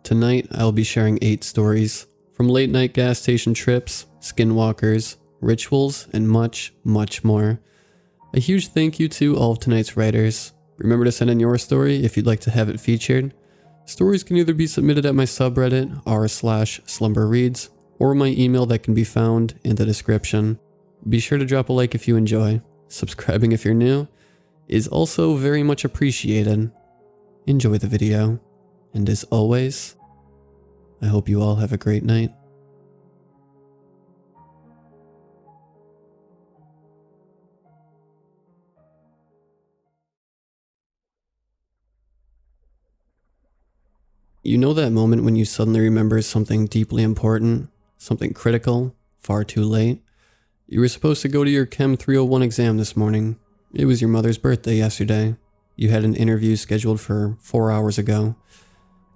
Tonight, I'll be sharing 8 stories, from late night gas station trips, skinwalkers, rituals, and much, much more. A huge thank you to all of tonight's writers. Remember to send in your story if you'd like to have it featured. Stories can either be submitted at my subreddit, r/slumberreads, or my email that can be found in the description. Be sure to drop a like if you enjoy. Subscribing if you're new is also very much appreciated. Enjoy the video. And as always, I hope you all have a great night. You know that moment when you suddenly remember something deeply important, something critical, far too late? You were supposed to go to your Chem 301 exam this morning. It was your mother's birthday yesterday. You had an interview scheduled for 4 hours ago.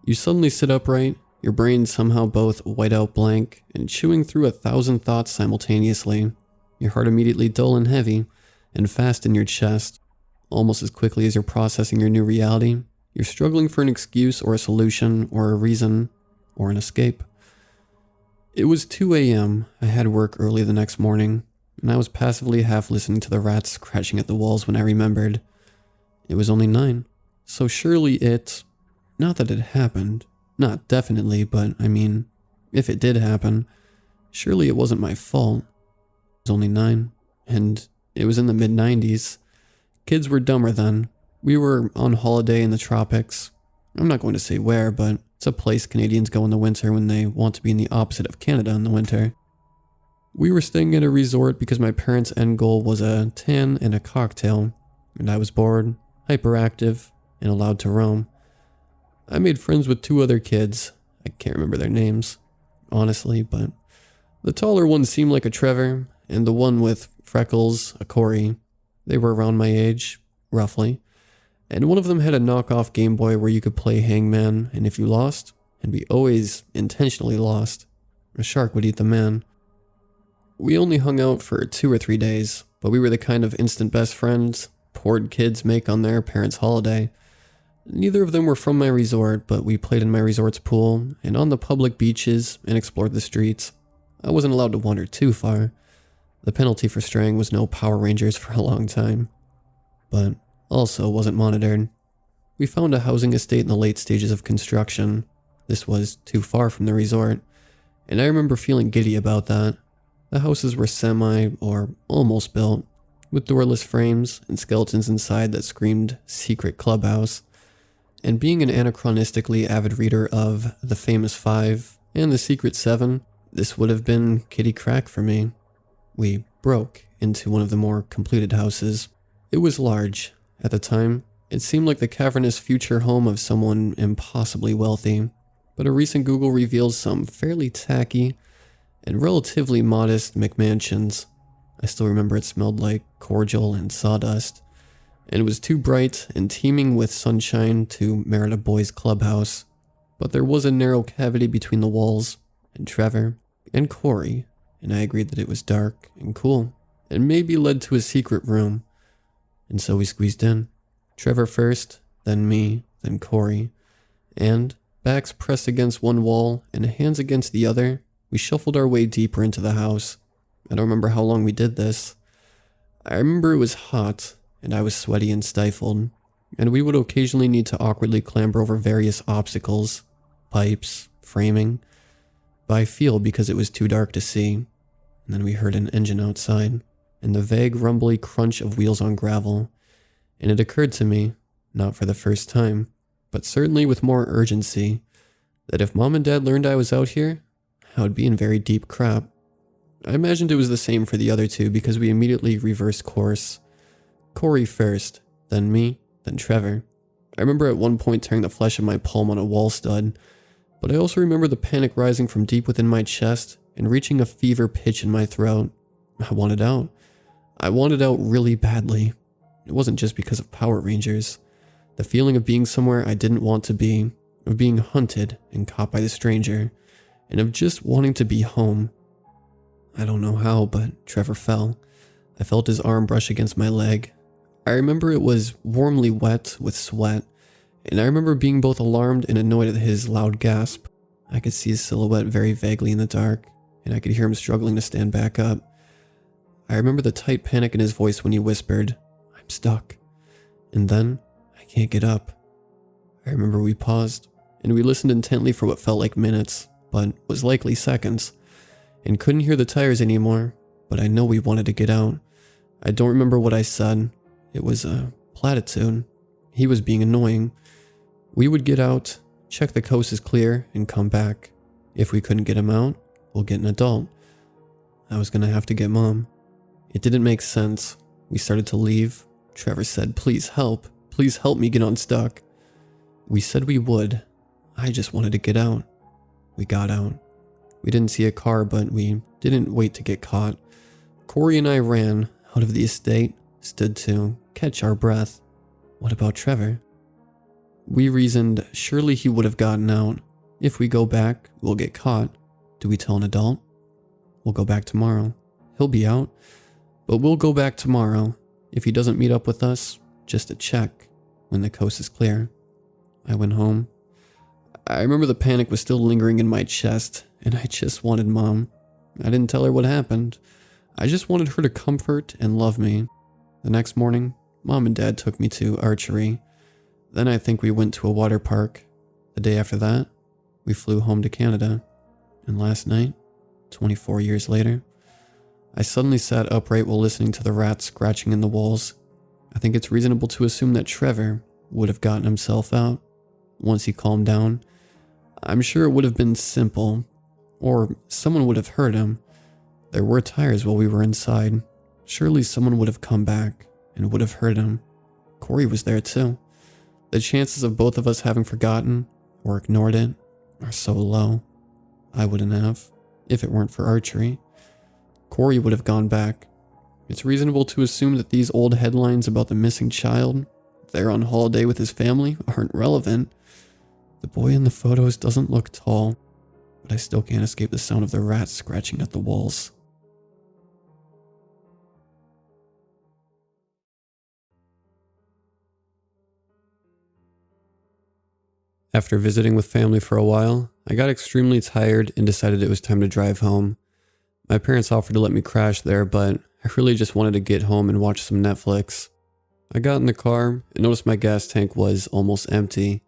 You suddenly sit upright, your brain somehow both white out blank and chewing through 1,000 thoughts simultaneously. Your heart immediately dull and heavy, and fast in your chest. Almost as quickly as you're processing your new reality, you're struggling for an excuse or a solution or a reason or an escape. It was 2 a.m. I had work early the next morning, and I was passively half listening to the rats scratching at the walls when I remembered. It was only 9, so surely not that it happened, not definitely, but I mean, if it did happen, surely it wasn't my fault. It was only 9, and it was in the mid-90s. Kids were dumber then. We were on holiday in the tropics. I'm not going to say where, but it's a place Canadians go in the winter when they want to be in the opposite of Canada in the winter. We were staying at a resort because my parents' end goal was a tan and a cocktail, and I was bored, hyperactive, and allowed to roam. I made friends with 2 other kids. I can't remember their names, honestly, but the taller one seemed like a Trevor, and the one with freckles, a Corey. They were around my age, roughly, and one of them had a knockoff Game Boy where you could play hangman, and if you lost, and we always intentionally lost, a shark would eat the man. We only hung out for 2 or 3 days, but we were the kind of instant best friends bored kids make on their parents' holiday. Neither of them were from my resort, but we played in my resort's pool and on the public beaches and explored the streets. I wasn't allowed to wander too far. The penalty for straying was no Power Rangers for a long time, but also wasn't monitored. We found a housing estate in the late stages of construction. This was too far from the resort, and I remember feeling giddy about that. The houses were semi or almost built, with doorless frames and skeletons inside that screamed secret clubhouse. And being an anachronistically avid reader of The Famous Five and The Secret Seven, this would have been kitty crack for me. We broke into one of the more completed houses. It was large. At the time, it seemed like the cavernous future home of someone impossibly wealthy, but a recent Google reveals some fairly tacky and relatively modest McMansions. I still remember it smelled like cordial and sawdust, and it was too bright and teeming with sunshine to merit a boys' clubhouse. But there was a narrow cavity between the walls, and Trevor, and Corey, and I agreed that it was dark and cool, and maybe led to a secret room. And so we squeezed in. Trevor first, then me, then Corey, and, backs pressed against one wall and hands against the other, we shuffled our way deeper into the house. I don't remember how long we did this. I remember it was hot, and I was sweaty and stifled, and we would occasionally need to awkwardly clamber over various obstacles, pipes, framing, by feel because it was too dark to see, and then we heard an engine outside, and the vague rumbly crunch of wheels on gravel, and it occurred to me, not for the first time, but certainly with more urgency, that if Mom and Dad learned I was out here, I would be in very deep crap. I imagined it was the same for the other 2 because we immediately reversed course. Corey first, then me, then Trevor. I remember at one point tearing the flesh of my palm on a wall stud, but I also remember the panic rising from deep within my chest and reaching a fever pitch in my throat. I wanted out. I wanted out really badly. It wasn't just because of Power Rangers. The feeling of being somewhere I didn't want to be, of being hunted and caught by the stranger, and of just wanting to be home. I don't know how, but Trevor fell. I felt his arm brush against my leg. I remember it was warmly wet with sweat, and I remember being both alarmed and annoyed at his loud gasp. I could see his silhouette very vaguely in the dark, and I could hear him struggling to stand back up. I remember the tight panic in his voice when he whispered, "I'm stuck." And then, "I can't get up." I remember we paused, and we listened intently for what felt like minutes, but was likely seconds, and couldn't hear the tires anymore, but I know we wanted to get out. I don't remember what I said. It was a platitude. He was being annoying. We would get out, check the coast is clear, and come back. If we couldn't get him out, we'll get an adult. I was gonna have to get Mom. It didn't make sense. We started to leave. Trevor said, "Please help. Please help me get unstuck." We said we would. I just wanted to get out. We got out. We didn't see a car, but we didn't wait to get caught. Corey and I ran out of the estate, stood to catch our breath. What about Trevor? We reasoned surely he would have gotten out. If we go back, we'll get caught. Do we tell an adult? We'll go back tomorrow. He'll be out, but we'll go back tomorrow. If he doesn't meet up with us, just to check when the coast is clear. I went home. I remember the panic was still lingering in my chest, and I just wanted Mom. I didn't tell her what happened. I just wanted her to comfort and love me. The next morning, Mom and Dad took me to archery. Then I think we went to a water park. The day after that, we flew home to Canada. And last night, 24 years later, I suddenly sat upright while listening to the rats scratching in the walls. I think it's reasonable to assume that Trevor would have gotten himself out. Once he calmed down, I'm sure it would have been simple, or someone would have heard him. There were tires while we were inside. Surely someone would have come back and would have heard him. Corey was there too. The chances of both of us having forgotten or ignored it are so low. I wouldn't have, if it weren't for archery. Corey would have gone back. It's reasonable to assume that these old headlines about the missing child, there on holiday with his family, aren't relevant. The boy in the photos doesn't look tall, but I still can't escape the sound of the rats scratching at the walls. After visiting with family for a while, I got extremely tired and decided it was time to drive home. My parents offered to let me crash there, but I really just wanted to get home and watch some Netflix. I got in the car and noticed my gas tank was almost empty.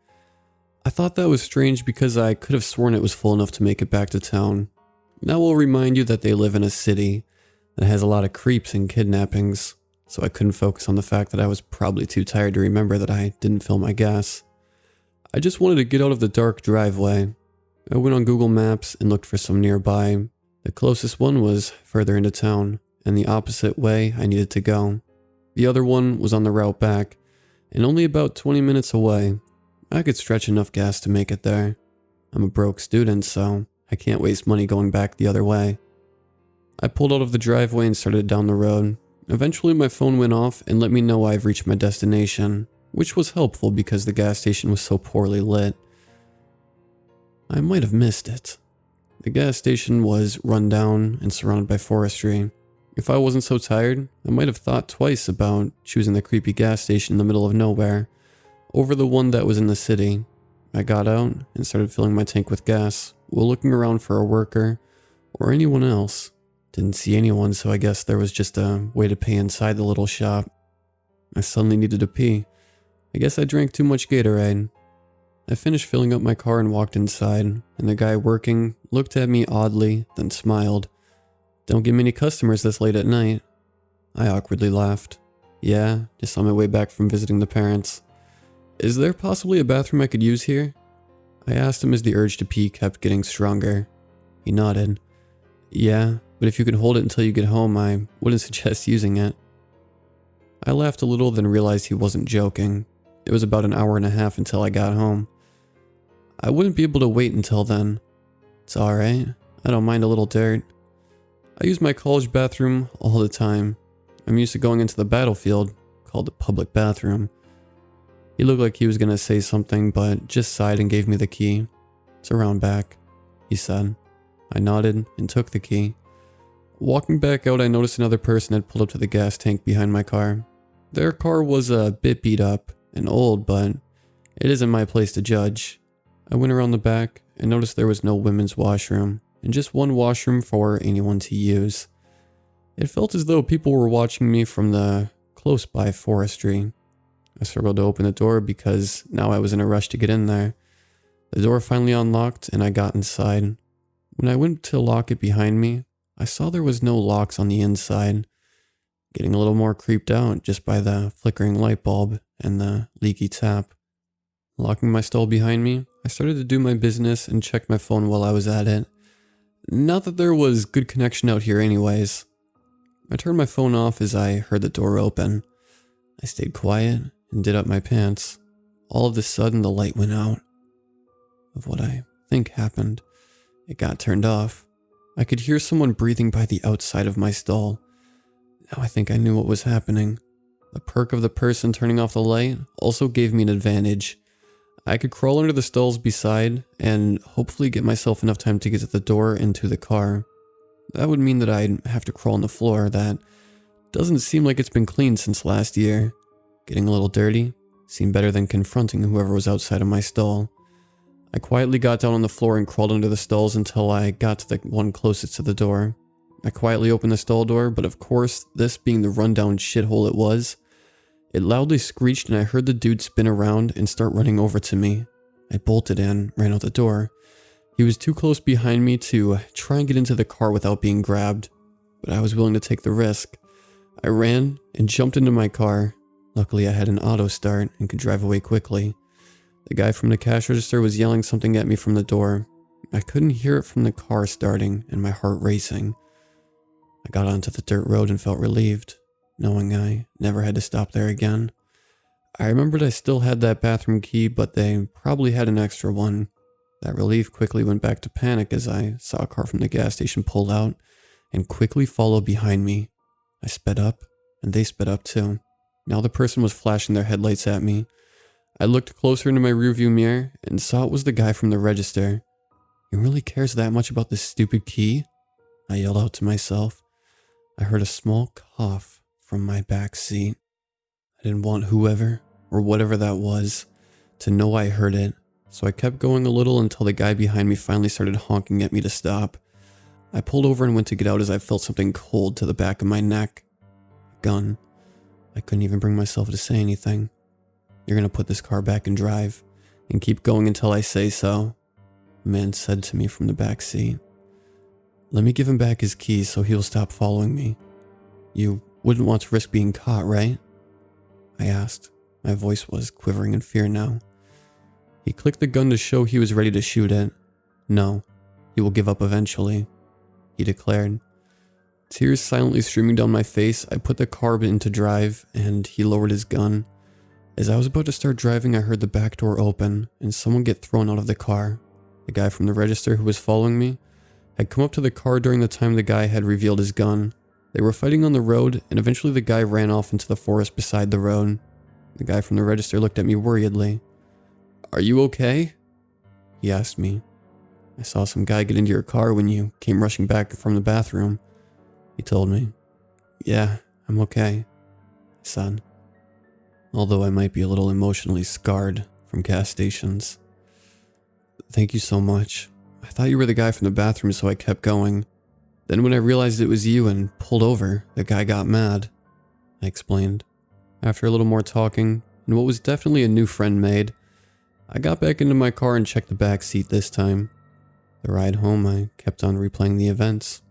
I thought that was strange because I could have sworn it was full enough to make it back to town. That will remind you that they live in a city that has a lot of creeps and kidnappings, so I couldn't focus on the fact that I was probably too tired to remember that I didn't fill my gas. I just wanted to get out of the dark driveway. I went on Google Maps and looked for some nearby. The closest one was further into town, and the opposite way I needed to go. The other one was on the route back, and only about 20 minutes away. I could stretch enough gas to make it there. I'm a broke student, so I can't waste money going back the other way. I pulled out of the driveway and started down the road. Eventually my phone went off and let me know I've reached my destination, which was helpful because the gas station was so poorly lit. I might have missed it. The gas station was run down and surrounded by forestry. If I wasn't so tired, I might have thought twice about choosing the creepy gas station in the middle of nowhere over the one that was in the city. I got out and started filling my tank with gas while looking around for a worker or anyone else. Didn't see anyone, so I guess there was just a way to pay inside the little shop. I suddenly needed to pee. I guess I drank too much Gatorade. I finished filling up my car and walked inside, and the guy working looked at me oddly, then smiled. "Don't get many customers this late at night." I awkwardly laughed. "Yeah, just on my way back from visiting the parents." "Is there possibly a bathroom I could use here?" I asked him as the urge to pee kept getting stronger. He nodded. "Yeah, but if you can hold it until you get home, I wouldn't suggest using it." I laughed a little, then realized he wasn't joking. It was about an hour and a half until I got home. I wouldn't be able to wait until then. It's alright, I don't mind a little dirt. I use my college bathroom all the time. I'm used to going into the battlefield, called the public bathroom. He looked like he was going to say something, but just sighed and gave me the key. "It's around back," he said. I nodded and took the key. Walking back out, I noticed another person had pulled up to the gas tank behind my car. Their car was a bit beat up and old, but It isn't my place to judge. I went around the back and noticed there was no women's washroom, and just one washroom for anyone to use. It felt as though people were watching me from the close-by forestry. I struggled to open the door because now I was in a rush to get in there. The door finally unlocked and I got inside. When I went to lock it behind me, I saw there was no locks on the inside. Getting a little more creeped out just by the flickering light bulb and the leaky tap. Locking my stall behind me, I started to do my business and checked my phone while I was at it. Not that there was good connection out here anyways. I turned my phone off as I heard the door open. I stayed quiet and did up my pants. All of a sudden the light went out. Of what I think happened, it got turned off. I could hear someone breathing by the outside of my stall. Now I think I knew what was happening. The perk of the person turning off the light also gave me an advantage. I could crawl under the stalls beside and hopefully get myself enough time to get to the door and to the car. That would mean that I'd have to crawl on the floor that doesn't seem like it's been cleaned since last year. Getting a little dirty seemed better than confronting whoever was outside of my stall. I quietly got down on the floor and crawled under the stalls until I got to the one closest to the door. I quietly opened the stall door, but of course, this being the rundown shithole it was, it loudly screeched and I heard the dude spin around and start running over to me. I bolted and ran out the door. He was too close behind me to try and get into the car without being grabbed, but I was willing to take the risk. I ran and jumped into my car. Luckily, I had an auto start and could drive away quickly. The guy from the cash register was yelling something at me from the door. I couldn't hear it from the car starting and my heart racing. I got onto the dirt road and felt relieved, knowing I never had to stop there again. I remembered I still had that bathroom key, but they probably had an extra one. That relief quickly went back to panic as I saw a car from the gas station pull out and quickly follow behind me. I sped up, and they sped up too. Now the person was flashing their headlights at me. I looked closer into my rearview mirror and saw it was the guy from the register. He really cares that much about this stupid key? I yelled out to myself. I heard a small cough from my back seat. I didn't want whoever, or whatever that was, to know I heard it, so I kept going a little until the guy behind me finally started honking at me to stop. I pulled over and went to get out as I felt something cold to the back of my neck. A gun. I couldn't even bring myself to say anything. You're gonna put this car back in drive, and keep going until I say so, the man said to me from the back seat. Let me give him back his keys so he'll stop following me. You wouldn't want to risk being caught, right? I asked. My voice was quivering in fear now. He clicked the gun to show he was ready to shoot it. No, he will give up eventually, he declared. Tears silently streaming down my face, I put the car into drive and he lowered his gun. As I was about to start driving, I heard the back door open and someone get thrown out of the car. The guy from the register who was following me had come up to the car during the time the guy had revealed his gun. They were fighting on the road, and eventually the guy ran off into the forest beside the road. The guy from the register looked at me worriedly. Are you okay? He asked me. I saw some guy get into your car when you came rushing back from the bathroom, he told me. Yeah, I'm okay, I said. Although I might be a little emotionally scarred from gas stations. Thank you so much. I thought you were the guy from the bathroom, so I kept going. Then when I realized it was you and pulled over, the guy got mad, I explained. After a little more talking, and what was definitely a new friend made, I got back into my car and checked the back seat this time. The ride home, I kept on replaying the events,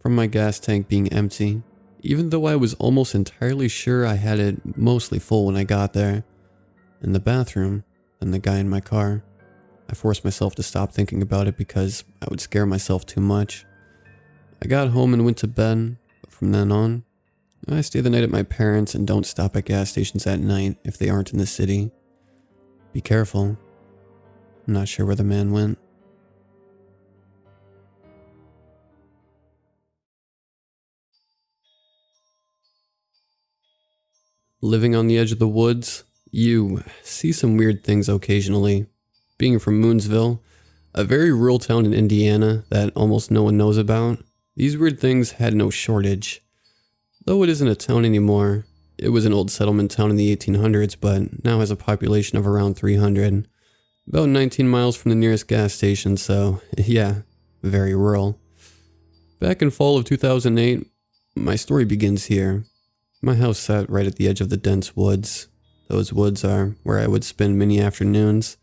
from my gas tank being empty, even though I was almost entirely sure I had it mostly full when I got there, in the bathroom, and the guy in my car. I forced myself to stop thinking about it because I would scare myself too much. I got home and went to bed, but from then on, I stay the night at my parents' and don't stop at gas stations at night if they aren't in the city. Be careful. I'm not sure where the man went. Living on the edge of the woods, you see some weird things occasionally. Being from Moonsville, a very rural town in Indiana that almost no one knows about, these weird things had no shortage. Though it isn't a town anymore, It was an old settlement town in the 1800s, but now has a population of around 300. About 19 miles from the nearest gas station, so yeah, very rural. Back in fall of 2008, my story begins here. My house sat right at the edge of the dense woods. Those woods are where I would spend many afternoons.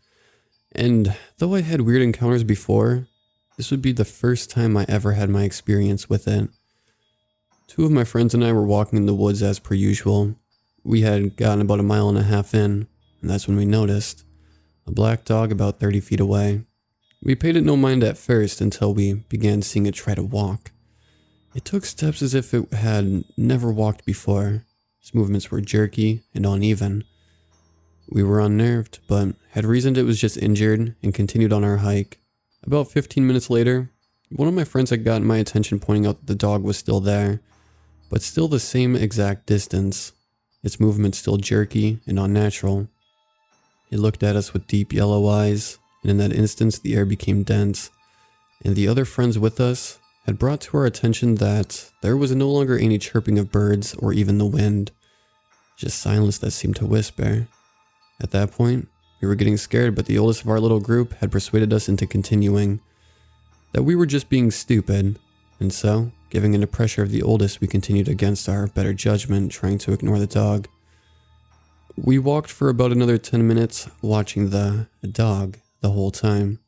And though I had weird encounters before, this would be the first time I ever had my experience with it. Two of my friends and I were walking in the woods as per usual. We had gotten about 1.5 miles in, and that's when we noticed a black dog about 30 feet away. We paid it no mind at first until we began seeing it try to walk. It took steps as if it had never walked before. Its movements were jerky and uneven. We were unnerved, but had reasoned it was just injured and continued on our hike. About 15 minutes later, one of my friends had gotten my attention pointing out that the dog was still there, but still the same exact distance. Its movement still jerky and unnatural. It looked at us with deep yellow eyes, and in that instant the air became dense, and the other friends with us had brought to our attention that there was no longer any chirping of birds or even the wind, just silence that seemed to whisper. At that point, we were getting scared, but the oldest of our little group had persuaded us into continuing, that we were just being stupid, and so, giving in to pressure of the oldest, we continued against our better judgment, trying to ignore the dog. We walked for about another 10 minutes, watching the dog the whole time.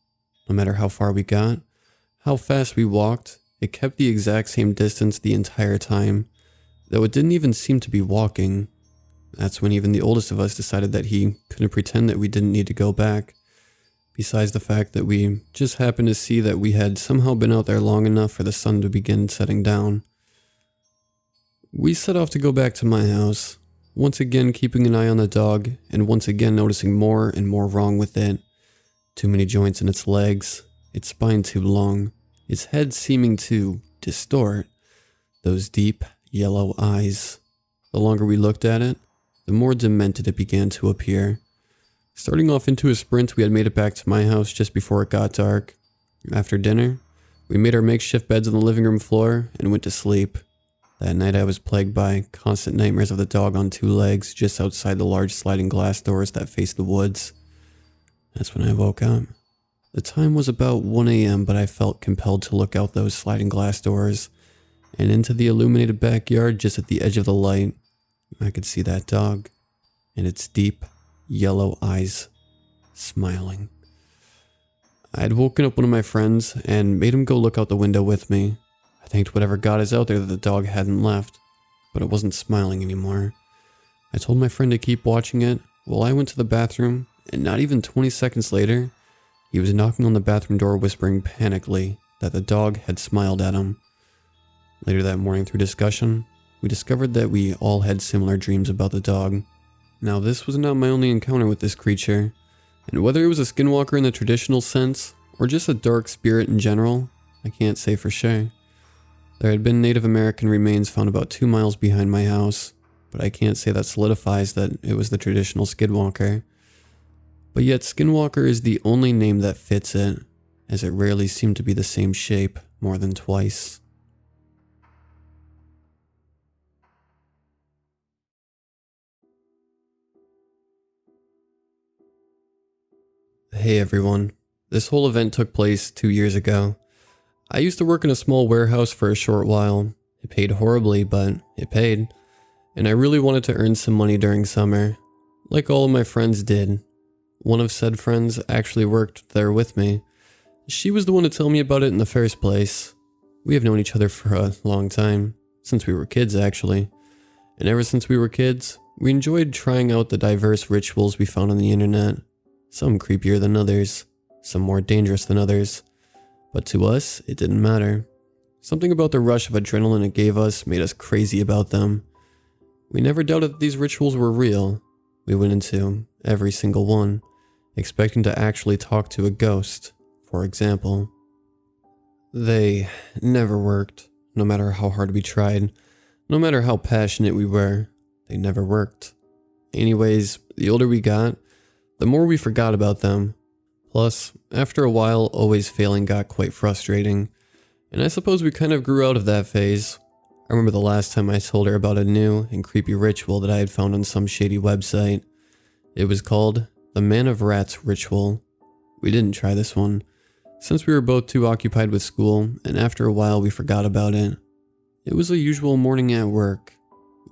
No matter how far we got, how fast we walked, it kept the exact same distance the entire time, though it didn't even seem to be walking. That's when even the oldest of us decided that he couldn't pretend that we didn't need to go back. Besides the fact that we just happened to see that we had somehow been out there long enough for the sun to begin setting down. We set off to go back to my house, once again keeping an eye on the dog, and once again noticing more and more wrong with it. Too many joints in its legs, its spine too long, its head seeming to distort, those deep yellow eyes. The longer we looked at it, the more demented it began to appear. Starting off into a sprint, we had made it back to my house just before it got dark. After dinner, we made our makeshift beds on the living room floor and went to sleep. That night I was plagued by constant nightmares of the dog on 2 legs just outside the large sliding glass doors that faced the woods. That's when I woke up. The time was about 1 a.m., but I felt compelled to look out those sliding glass doors and into the illuminated backyard just at the edge of the light. I could see that dog and its deep yellow eyes smiling. I had woken up one of my friends and made him go look out the window with me. I thanked whatever God is out there that the dog hadn't left, but it wasn't smiling anymore. I told my friend to keep watching it while I went to the bathroom, and not even 20 seconds later, he was knocking on the bathroom door whispering panically that the dog had smiled at him. Later that morning through discussion, we discovered that we all had similar dreams about the dog. Now this was not my only encounter with this creature, and whether it was a skinwalker in the traditional sense, or just a dark spirit in general, I can't say for sure. There had been Native American remains found about 2 miles behind my house, but I can't say that solidifies that it was the traditional skinwalker. But yet Skinwalker is the only name that fits it, as it rarely seemed to be the same shape more than twice. Hey everyone, this whole event took place 2 years ago. I used to work in a small warehouse for a short while. It paid horribly, but it paid. And I really wanted to earn some money during summer, like all of my friends did. One of said friends actually worked there with me. She was the one to tell me about it in the first place. We have known each other for a long time, since we were kids actually. And ever since we were kids, we enjoyed trying out the diverse rituals we found on the internet. Some creepier than others, some more dangerous than others. But to us, it didn't matter. Something about the rush of adrenaline it gave us made us crazy about them. We never doubted that these rituals were real. We went into every single one, expecting to actually talk to a ghost, for example. They never worked, no matter how hard we tried, no matter how passionate we were, they never worked. Anyways, the older we got, the more we forgot about them. Plus, after a while, always failing got quite frustrating, and I suppose we kind of grew out of that phase. I remember the last time I told her about a new and creepy ritual that I had found on some shady website. It was called the Man of Rats ritual. We didn't try this one, since we were both too occupied with school, and after a while we forgot about it. It was a usual morning at work.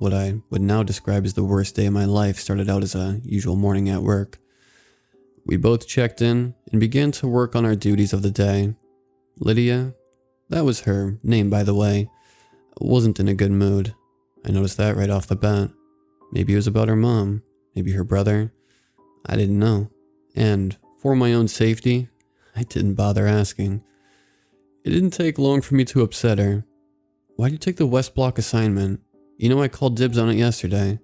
What I would now describe as the worst day of my life started out as a usual morning at work. We both checked in and began to work on our duties of the day. Lydia, that was her name by the way, wasn't in a good mood. I noticed that right off the bat. Maybe it was about her mom, maybe her brother. I didn't know. And for my own safety, I didn't bother asking. It didn't take long for me to upset her. Why'd you take the West Block assignment? You know I called dibs on it yesterday.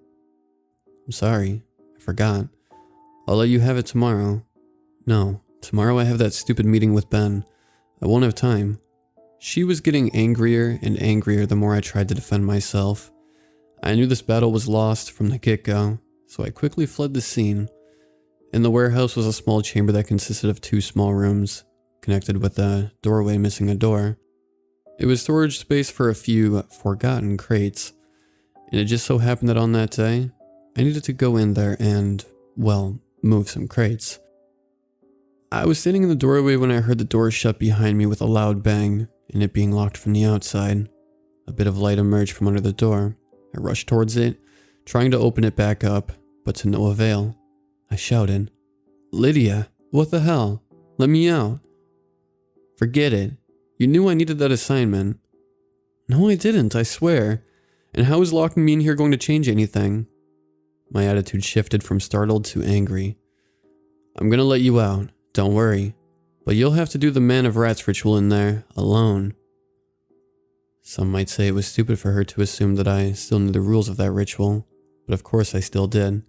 I'm sorry, I forgot. I'll let you have it tomorrow. No, tomorrow I have that stupid meeting with Ben. I won't have time. She was getting angrier and angrier the more I tried to defend myself. I knew this battle was lost from the get-go, so I quickly fled the scene. In the warehouse was a small chamber that consisted of 2 small rooms, connected with a doorway missing a door. It was storage space for a few forgotten crates, and it just so happened that on that day, I needed to go in there and, well, move some crates. I was standing in the doorway when I heard the door shut behind me with a loud bang, and it being locked from the outside. A bit of light emerged from under the door. I rushed towards it, trying to open it back up, but to no avail. I shouted, "Lydia, what the hell? Let me out." "Forget it. You knew I needed that assignment." "No, I didn't, I swear. And how is locking me in here going to change anything?" My attitude shifted from startled to angry. "I'm gonna let you out, don't worry. But you'll have to do the Man of Rats ritual in there, alone." Some might say it was stupid for her to assume that I still knew the rules of that ritual, but of course I still did.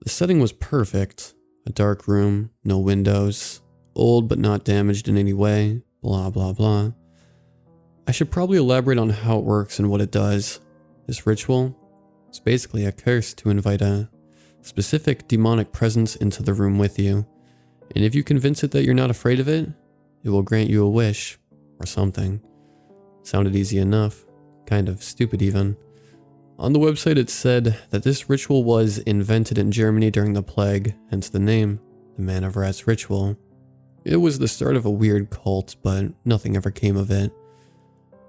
The setting was perfect. A dark room, no windows, old but not damaged in any way, blah blah blah. I should probably elaborate on how it works and what it does. This ritual is basically a curse to invite a specific demonic presence into the room with you. And if you convince it that you're not afraid of it, it will grant you a wish, or something. Sounded easy enough, kind of stupid even. On the website it said that this ritual was invented in Germany during the plague, hence the name, the Man of Rats ritual. It was the start of a weird cult, but nothing ever came of it.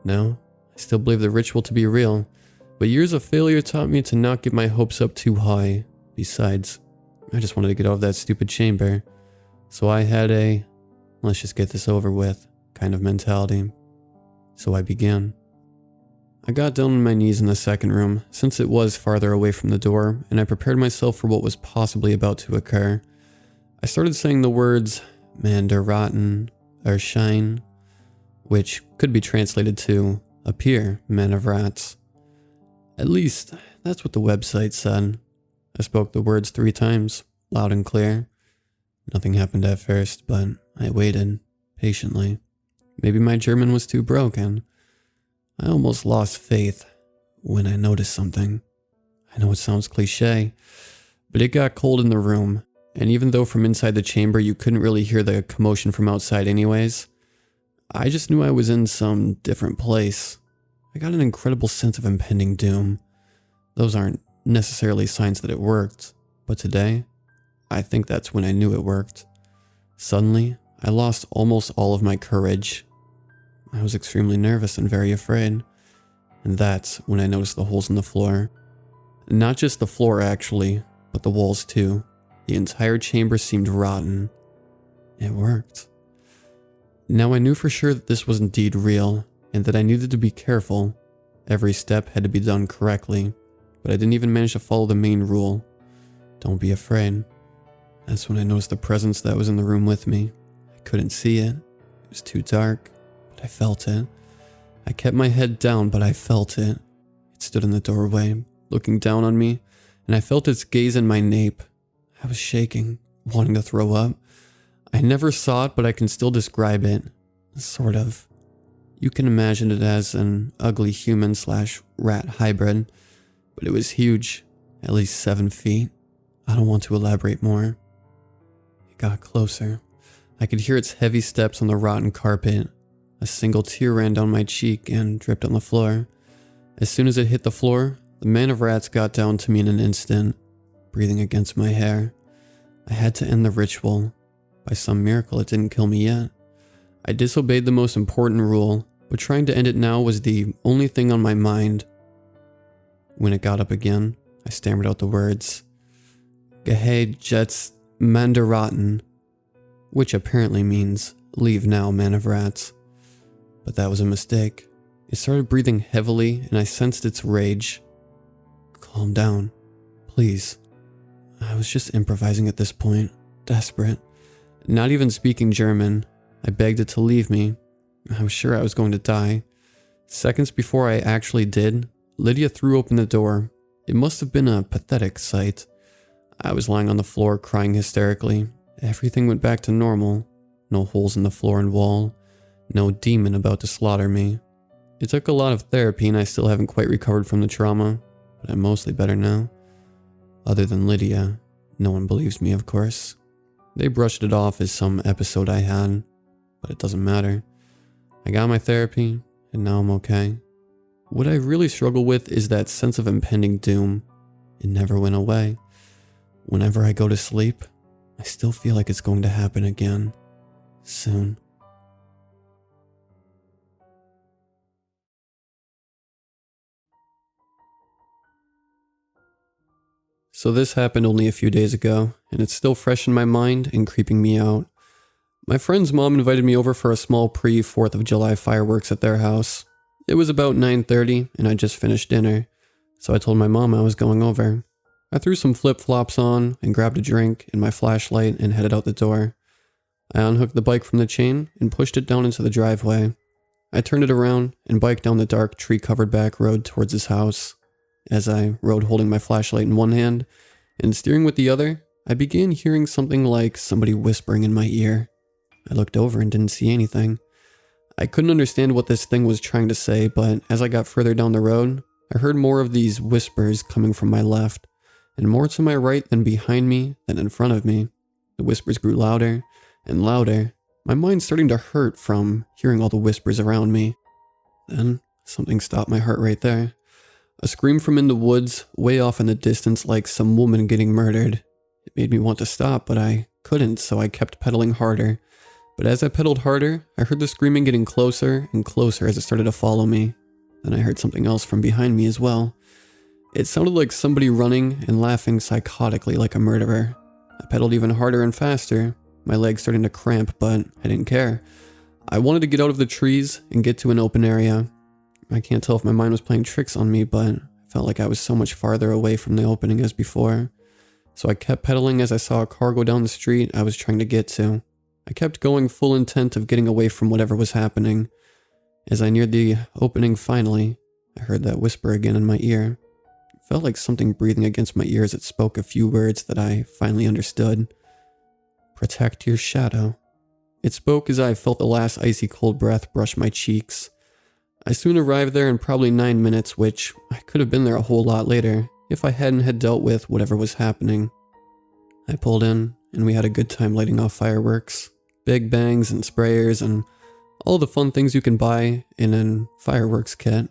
Now, I still believe the ritual to be real, but years of failure taught me to not get my hopes up too high. Besides, I just wanted to get out of that stupid chamber. So I had a, let's just get this over with, kind of mentality. So I began. I got down on my knees in the second room, since it was farther away from the door, and I prepared myself for what was possibly about to occur. I started saying the words, Manderraten, Erschein, which could be translated to, appear, Man of Rats. At least, that's what the website said. I spoke the words 3 times, loud and clear. Nothing happened at first, but I waited, patiently. Maybe my German was too broken. I almost lost faith when I noticed something. I know it sounds cliche, but it got cold in the room, and even though from inside the chamber you couldn't really hear the commotion from outside anyways, I just knew I was in some different place. I got an incredible sense of impending doom. Those aren't necessarily signs that it worked, but today, I think that's when I knew it worked. Suddenly, I lost almost all of my courage. I was extremely nervous and very afraid. And that's when I noticed the holes in the floor. Not just the floor actually, but the walls too. The entire chamber seemed rotten. It worked. Now I knew for sure that this was indeed real, and that I needed to be careful. Every step had to be done correctly, but I didn't even manage to follow the main rule. Don't be afraid. That's when I noticed the presence that was in the room with me. I couldn't see it. It was too dark, but I felt it. I kept my head down, but I felt it. It stood in the doorway, looking down on me, and I felt its gaze in my nape. I was shaking, wanting to throw up. I never saw it, but I can still describe it. Sort of. You can imagine it as an ugly human/rat hybrid, but it was huge, at least 7 feet. I don't want to elaborate more. It got closer. I could hear its heavy steps on the rotten carpet. A single tear ran down my cheek and dripped on the floor. As soon as it hit the floor, the man of rats got down to me in an instant, breathing against my hair. I had to end the ritual. By some miracle, it didn't kill me yet. I disobeyed the most important rule, but trying to end it now was the only thing on my mind. When it got up again, I stammered out the words, "Gehe jets mandaraten," which apparently means, "Leave now, man of rats." But that was a mistake. It started breathing heavily, and I sensed its rage. "Calm down, please." I was just improvising at this point, desperate. Not even speaking German, I begged it to leave me. I was sure I was going to die. Seconds before I actually did, Lydia threw open the door. It must have been a pathetic sight. I was lying on the floor crying hysterically. Everything went back to normal. No holes in the floor and wall. No demon about to slaughter me. It took a lot of therapy and I still haven't quite recovered from the trauma, but I'm mostly better now. Other than Lydia, no one believes me, of course. They brushed it off as some episode I had, but it doesn't matter. I got my therapy, and now I'm okay. What I really struggle with is that sense of impending doom. It never went away. Whenever I go to sleep, I still feel like it's going to happen again. Soon. So this happened only a few days ago, and it's still fresh in my mind and creeping me out. My friend's mom invited me over for a small pre-4th of July fireworks at their house. It was about 9:30, and I just finished dinner, so I told my mom I was going over. I threw some flip-flops on and grabbed a drink and my flashlight and headed out the door. I unhooked the bike from the chain and pushed it down into the driveway. I turned it around and biked down the dark tree-covered back road towards his house. As I rode holding my flashlight in one hand and steering with the other, I began hearing something like somebody whispering in my ear. I looked over and didn't see anything. I couldn't understand what this thing was trying to say, but as I got further down the road, I heard more of these whispers coming from my left, and more to my right than behind me than in front of me. The whispers grew louder and louder, my mind starting to hurt from hearing all the whispers around me. Then something stopped my heart right there. A scream from in the woods, way off in the distance like some woman getting murdered. It made me want to stop, but I couldn't, so I kept pedaling harder. But as I pedaled harder, I heard the screaming getting closer and closer as it started to follow me. Then I heard something else from behind me as well. It sounded like somebody running and laughing psychotically like a murderer. I pedaled even harder and faster, my legs starting to cramp, but I didn't care. I wanted to get out of the trees and get to an open area. I can't tell if my mind was playing tricks on me, but I felt like I was so much farther away from the opening as before. So I kept pedaling as I saw a car go down the street I was trying to get to. I kept going full intent of getting away from whatever was happening. As I neared the opening finally, I heard that whisper again in my ear. It felt like something breathing against my ear as it spoke a few words that I finally understood. "Protect your shadow." It spoke as I felt the last icy cold breath brush my cheeks. I soon arrived there in probably 9 minutes, which I could have been there a whole lot later if I hadn't had dealt with whatever was happening. I pulled in, and we had a good time lighting off fireworks, big bangs and sprayers, and all the fun things you can buy in a fireworks kit.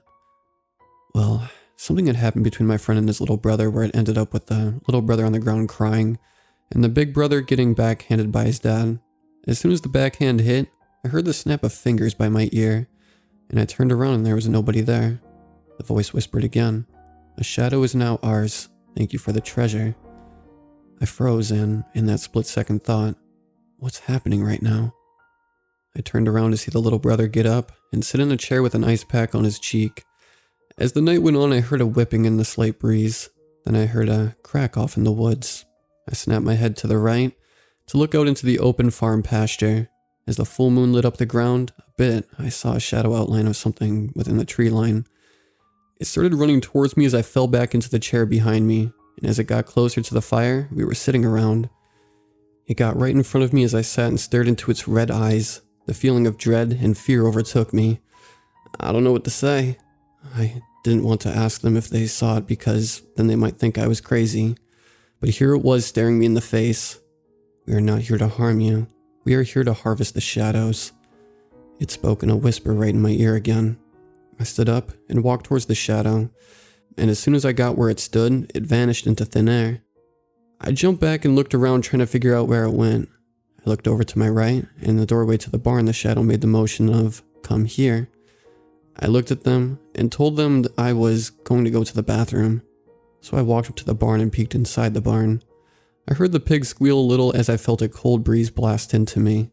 Well, something had happened between my friend and his little brother where it ended up with the little brother on the ground crying, and the big brother getting backhanded by his dad. As soon as the backhand hit, I heard the snap of fingers by my ear, and I turned around and there was nobody there. The voice whispered again, "A shadow is now ours. Thank you for the treasure." I froze and, in that split-second thought, what's happening right now? I turned around to see the little brother get up and sit in a chair with an ice pack on his cheek. As the night went on, I heard a whipping in the slight breeze. Then I heard a crack off in the woods. I snapped my head to the right to look out into the open farm pasture. As the full moon lit up the ground a bit, I saw a shadow outline of something within the tree line. It started running towards me as I fell back into the chair behind me, and as it got closer to the fire we were sitting around. It got right in front of me as I sat and stared into its red eyes. The feeling of dread and fear overtook me. I don't know what to say. I didn't want to ask them if they saw it because then they might think I was crazy. But here it was staring me in the face. "We are not here to harm you. We are here to harvest the shadows." It spoke in a whisper right in my ear again. I stood up and walked towards the shadow, and as soon as I got where it stood, it vanished into thin air. I jumped back and looked around trying to figure out where it went. I looked over to my right, and in the doorway to the barn, the shadow made the motion of, "Come here." I looked at them and told them that I was going to go to the bathroom. So I walked up to the barn and peeked inside the barn. I heard the pig squeal a little as I felt a cold breeze blast into me.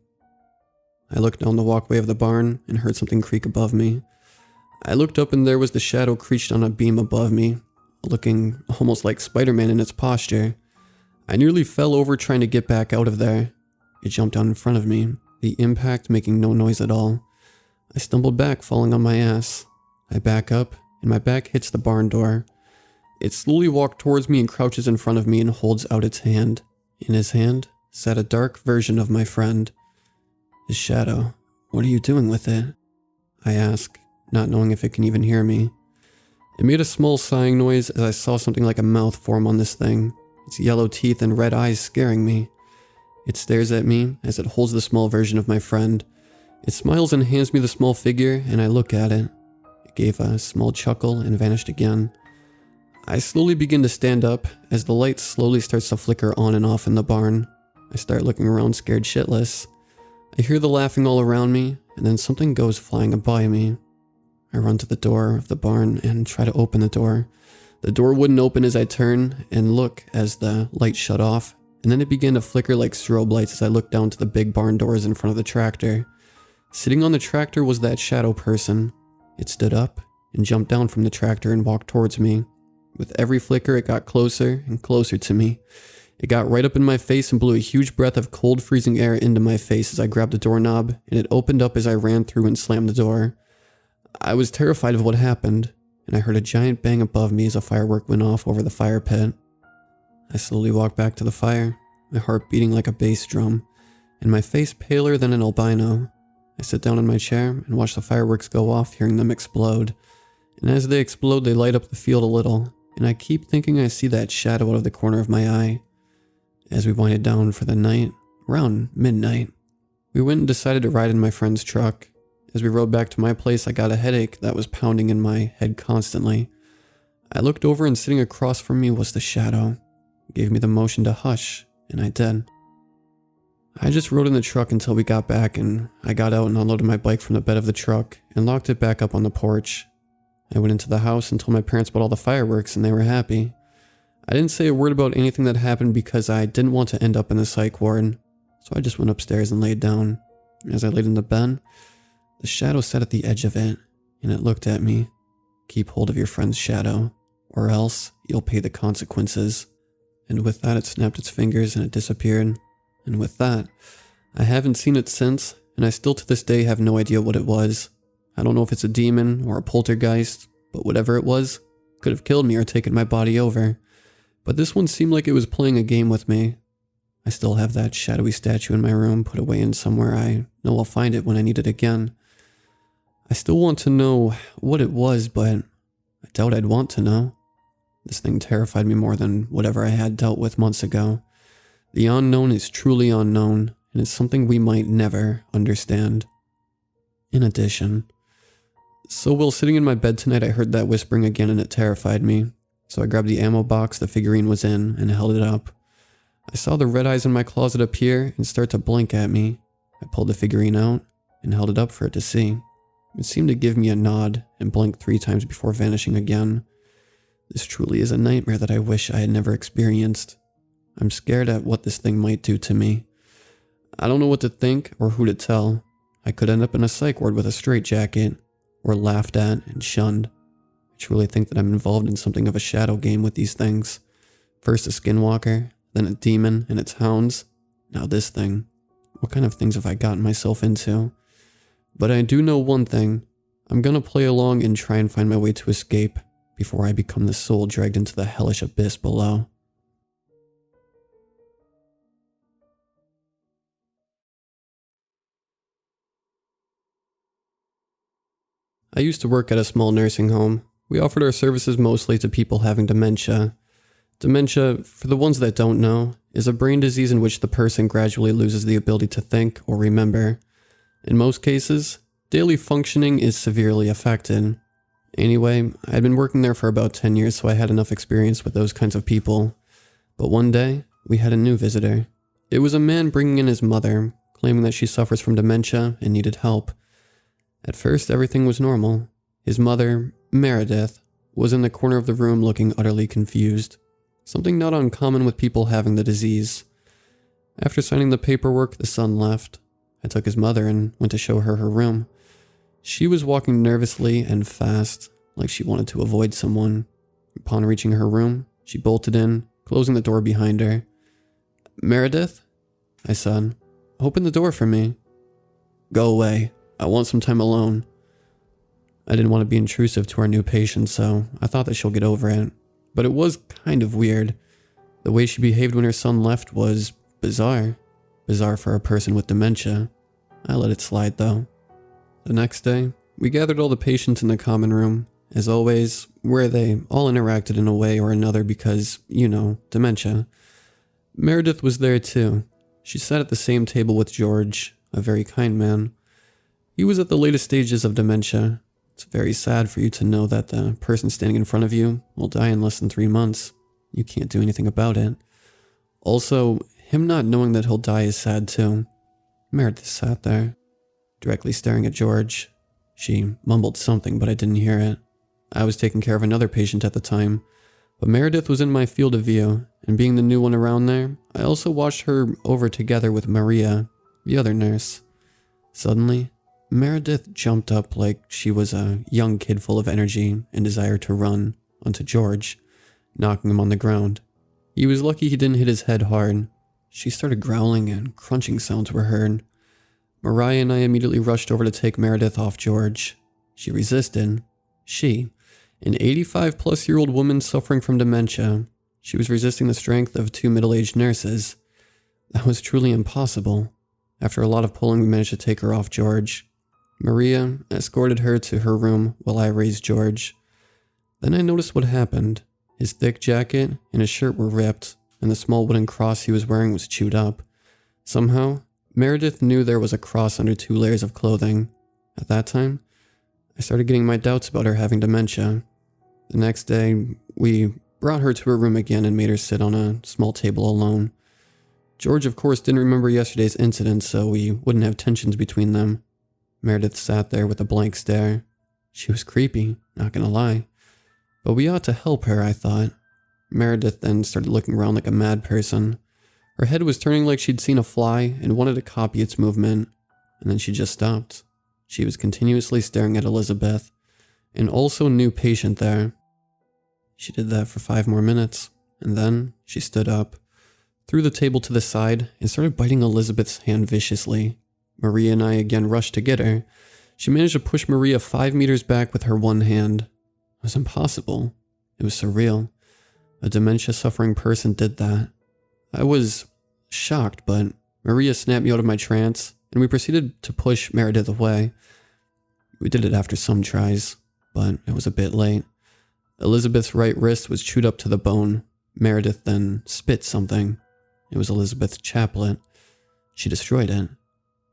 I looked down the walkway of the barn and heard something creak above me. I looked up and there was the shadow creased on a beam above me, looking almost like Spider-Man in its posture. I nearly fell over trying to get back out of there. It jumped down in front of me, the impact making no noise at all. I stumbled back, falling on my ass. I back up, and my back hits the barn door. It slowly walked towards me and crouches in front of me and holds out its hand. In his hand sat a dark version of my friend. His shadow. "What are you doing with it?" I ask, not knowing if it can even hear me. It made a small sighing noise as I saw something like a mouth form on this thing, its yellow teeth and red eyes scaring me. It stares at me as it holds the small version of my friend. It smiles and hands me the small figure, and I look at it. It gave a small chuckle and vanished again. I slowly begin to stand up as the light slowly starts to flicker on and off in the barn. I start looking around scared shitless. I hear the laughing all around me, and then something goes flying by me. I run to the door of the barn and try to open the door. The door wouldn't open as I turn and look as the light shut off, and then it began to flicker like strobe lights as I looked down to the big barn doors in front of the tractor. Sitting on the tractor was that shadow person. It stood up and jumped down from the tractor and walked towards me. With every flicker, it got closer and closer to me. It got right up in my face and blew a huge breath of cold, freezing air into my face as I grabbed the doorknob, and it opened up as I ran through and slammed the door. I was terrified of what happened, and I heard a giant bang above me as a firework went off over the fire pit. I slowly walked back to the fire, my heart beating like a bass drum, and my face paler than an albino. I sit down in my chair and watch the fireworks go off, hearing them explode. And as they explode, they light up the field a little, and I keep thinking I see that shadow out of the corner of my eye. As we winded down for the night, around midnight, we went and decided to ride in my friend's truck. As we rode back to my place, I got a headache that was pounding in my head constantly. I looked over and sitting across from me was the shadow. It gave me the motion to hush, and I did. I just rode in the truck until we got back, and I got out and unloaded my bike from the bed of the truck and locked it back up on the porch. I went into the house and told my parents about all the fireworks, and they were happy. I didn't say a word about anything that happened because I didn't want to end up in the psych ward, so I just went upstairs and laid down. As I laid in the bed, the shadow sat at the edge of it, and it looked at me. "Keep hold of your friend's shadow, or else you'll pay the consequences." And with that, it snapped its fingers and it disappeared. And with that, I haven't seen it since, and I still to this day have no idea what it was. I don't know if it's a demon or a poltergeist, but whatever it was, could have killed me or taken my body over. But this one seemed like it was playing a game with me. I still have that shadowy statue in my room put away in somewhere I know I'll find it when I need it again. I still want to know what it was, but I doubt I'd want to know. This thing terrified me more than whatever I had dealt with months ago. The unknown is truly unknown, and it's something we might never understand. In addition, so while sitting in my bed tonight, I heard that whispering again and it terrified me. So I grabbed the ammo box the figurine was in and held it up. I saw the red eyes in my closet appear and start to blink at me. I pulled the figurine out and held it up for it to see. It seemed to give me a nod and blinked 3 times before vanishing again. This truly is a nightmare that I wish I had never experienced. I'm scared at what this thing might do to me. I don't know what to think or who to tell. I could end up in a psych ward with a straitjacket, or laughed at and shunned. I truly think that I'm involved in something of a shadow game with these things. First a skinwalker, then a demon and its hounds, now this thing. What kind of things have I gotten myself into? But I do know one thing. I'm gonna play along and try and find my way to escape before I become the soul dragged into the hellish abyss below. I used to work at a small nursing home. We offered our services mostly to people having dementia. Dementia, for the ones that don't know, is a brain disease in which the person gradually loses the ability to think or remember. In most cases, daily functioning is severely affected. Anyway, I'd been working there for about 10 years, so I had enough experience with those kinds of people. But one day, we had a new visitor. It was a man bringing in his mother, claiming that she suffers from dementia and needed help. At first, everything was normal. His mother, Meredith, was in the corner of the room looking utterly confused. Something not uncommon with people having the disease. After signing the paperwork, the son left. I took his mother and went to show her her room. She was walking nervously and fast, like she wanted to avoid someone. Upon reaching her room, she bolted in, closing the door behind her. "Meredith?" I said. "Open the door for me." "Go away. I want some time alone." I didn't want to be intrusive to our new patient, so I thought that she'll get over it. But it was kind of weird. The way she behaved when her son left was bizarre. Bizarre for a person with dementia. I let it slide though. The next day, we gathered all the patients in the common room, as always, where they all interacted in a way or another because, dementia. Meredith was there too. She sat at the same table with George, a very kind man. He was at the latest stages of dementia. It's very sad for you to know that the person standing in front of you will die in less than 3 months. You can't do anything about it. Also, him not knowing that he'll die is sad too. Meredith sat there, directly staring at George. She mumbled something, but I didn't hear it. I was taking care of another patient at the time, but Meredith was in my field of view, and being the new one around there, I also watched her over together with Maria, the other nurse. Suddenly, Meredith jumped up like she was a young kid full of energy and desire to run onto George, knocking him on the ground. He was lucky he didn't hit his head hard. She started growling and crunching sounds were heard. Mariah and I immediately rushed over to take Meredith off George. She resisted. She, an 85-plus-year-old woman suffering from dementia, she was resisting the strength of 2 middle-aged nurses. That was truly impossible. After a lot of pulling, we managed to take her off George. Maria escorted her to her room while I raised George. Then I noticed what happened. His thick jacket and his shirt were ripped, and the small wooden cross he was wearing was chewed up. Somehow, Meredith knew there was a cross under 2 layers of clothing. At that time, I started getting my doubts about her having dementia. The next day, we brought her to her room again and made her sit on a small table alone. George, of course, didn't remember yesterday's incident, so we wouldn't have tensions between them. Meredith sat there with a blank stare. She was creepy, not gonna lie. But we ought to help her, I thought. Meredith then started looking around like a mad person. Her head was turning like she'd seen a fly and wanted to copy its movement, and then she just stopped. She was continuously staring at Elizabeth, an also new patient there. She did that for 5 more minutes, and then she stood up, threw the table to the side, and started biting Elizabeth's hand viciously. Maria and I again rushed to get her. She managed to push Maria 5 meters back with her one hand. It was impossible. It was surreal. A dementia-suffering person did that. I was shocked, but Maria snapped me out of my trance, and we proceeded to push Meredith away. We did it after some tries, but it was a bit late. Elizabeth's right wrist was chewed up to the bone. Meredith then spit something. It was Elizabeth's chaplet. She destroyed it.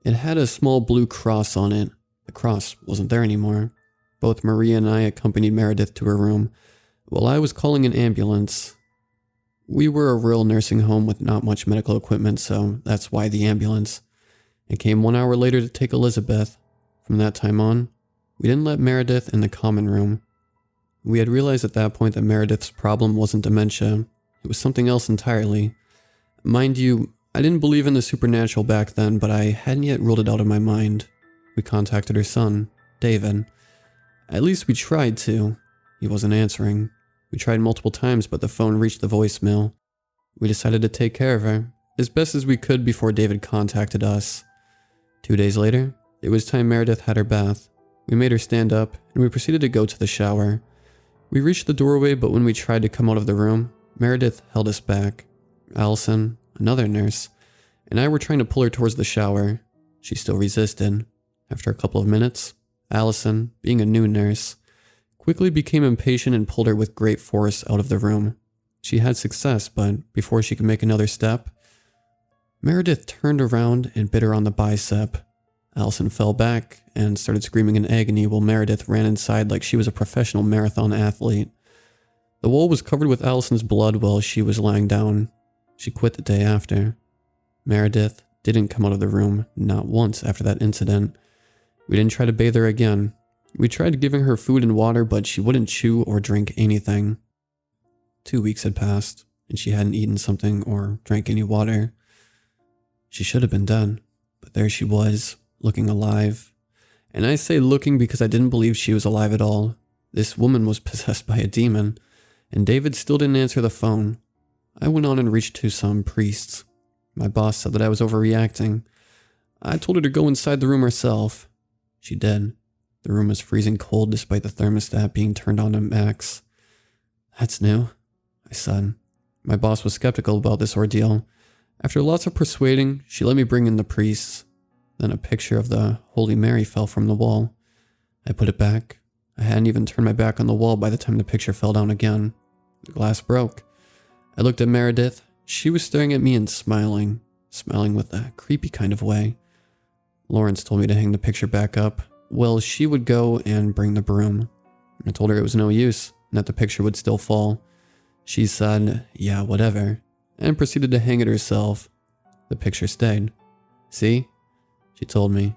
It had a small blue cross on it. The cross wasn't there anymore. Both Maria and I accompanied Meredith to her room, while I was calling an ambulance. We were a rural nursing home with not much medical equipment, so that's why the ambulance. It came 1 hour later to take Elizabeth. From that time on, we didn't let Meredith in the common room. We had realized at that point that Meredith's problem wasn't dementia. It was something else entirely. Mind you, I didn't believe in the supernatural back then, but I hadn't yet ruled it out of my mind. We contacted her son, David. At least we tried to. He wasn't answering. We tried multiple times, but the phone reached the voicemail. We decided to take care of her, as best as we could before David contacted us. 2 days later, it was time Meredith had her bath. We made her stand up, and we proceeded to go to the shower. We reached the doorway, but when we tried to come out of the room, Meredith held us back. Allison, another nurse, and I were trying to pull her towards the shower. She still resisted. After a couple of minutes, Allison, being a new nurse, quickly became impatient and pulled her with great force out of the room. She had success, but before she could make another step, Meredith turned around and bit her on the bicep. Allison fell back and started screaming in agony while Meredith ran inside like she was a professional marathon athlete. The wall was covered with Allison's blood while she was lying down. She quit the day after. Meredith didn't come out of the room, not once after that incident. We didn't try to bathe her again. We tried giving her food and water, but she wouldn't chew or drink anything. 2 weeks had passed, and she hadn't eaten something or drank any water. She should have been dead, but there she was, looking alive. And I say looking because I didn't believe she was alive at all. This woman was possessed by a demon, and David still didn't answer the phone. I went on and reached to some priests. My boss said that I was overreacting. I told her to go inside the room herself. She did. The room was freezing cold despite the thermostat being turned on to max. That's new, I said. My boss was skeptical about this ordeal. After lots of persuading, she let me bring in the priests. Then a picture of the Holy Mary fell from the wall. I put it back. I hadn't even turned my back on the wall by the time the picture fell down again. The glass broke. I looked at Meredith. She was staring at me and smiling with a creepy kind of way. Lawrence told me to hang the picture back up. Well, she would go and bring the broom. I told her it was no use and that the picture would still fall. She said, yeah, whatever, and proceeded to hang it herself. The picture stayed. See? She told me.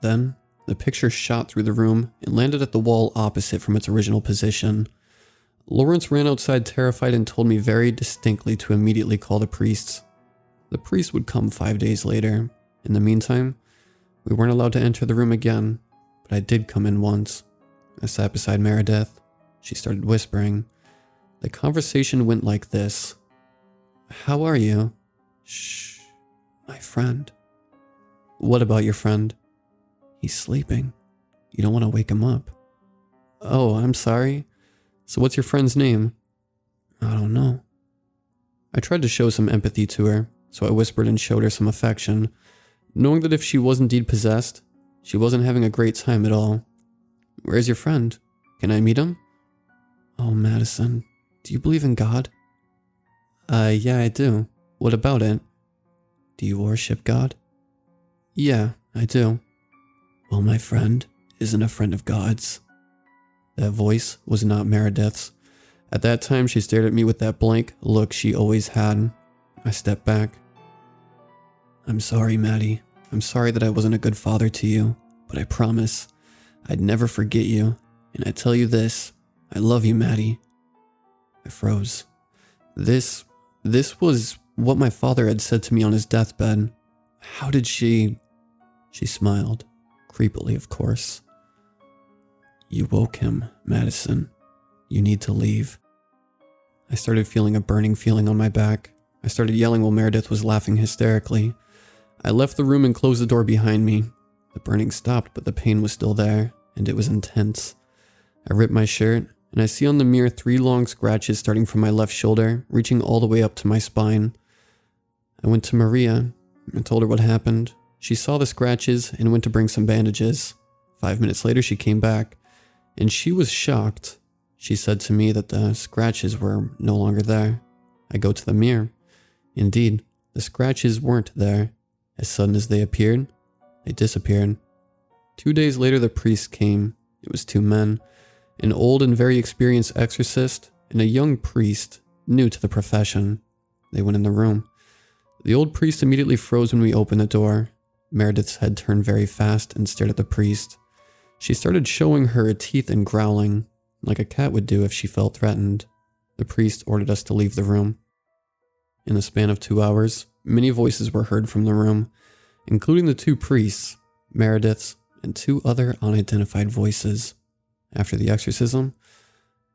Then, the picture shot through the room and landed at the wall opposite from its original position. Lawrence ran outside terrified and told me very distinctly to immediately call the priests. The priest would come 5 days later. In the meantime, we weren't allowed to enter the room again, but I did come in once. I sat beside Meredith. She started whispering. The conversation went like this. How are you? Shh, my friend. What about your friend? He's sleeping. You don't want to wake him up. Oh, I'm sorry. So what's your friend's name? I don't know. I tried to show some empathy to her, so I whispered and showed her some affection, knowing that if she was indeed possessed, she wasn't having a great time at all. Where's your friend? Can I meet him? Oh, Madison, do you believe in God? Yeah, I do. What about it? Do you worship God? Yeah, I do. Well, my friend isn't a friend of God's. That voice was not Meredith's. At that time, she stared at me with that blank look she always had. I stepped back. I'm sorry, Maddie. I'm sorry that I wasn't a good father to you, but I promise I'd never forget you. And I tell you this, I love you, Maddie. I froze. This was what my father had said to me on his deathbed. How did she... She smiled, creepily, of course. You woke him, Madison. You need to leave. I started feeling a burning feeling on my back. I started yelling while Meredith was laughing hysterically. I left the room and closed the door behind me. The burning stopped, but the pain was still there, and it was intense. I ripped my shirt, and I see on the mirror 3 long scratches starting from my left shoulder, reaching all the way up to my spine. I went to Maria and told her what happened. She saw the scratches and went to bring some bandages. 5 minutes later, she came back, and she was shocked. She said to me that the scratches were no longer there. I go to the mirror. Indeed, the scratches weren't there. As sudden as they appeared, they disappeared. 2 days later, the priest came. It was 2 men, an old and very experienced exorcist and a young priest new to the profession. They went in the room. The old priest immediately froze when we opened the door. Meredith's head turned very fast and stared at the priest. She started showing her teeth and growling, like a cat would do if she felt threatened. The priest ordered us to leave the room. In the span of 2 hours, many voices were heard from the room, including the 2 priests, Meredith's, and 2 other unidentified voices. After the exorcism,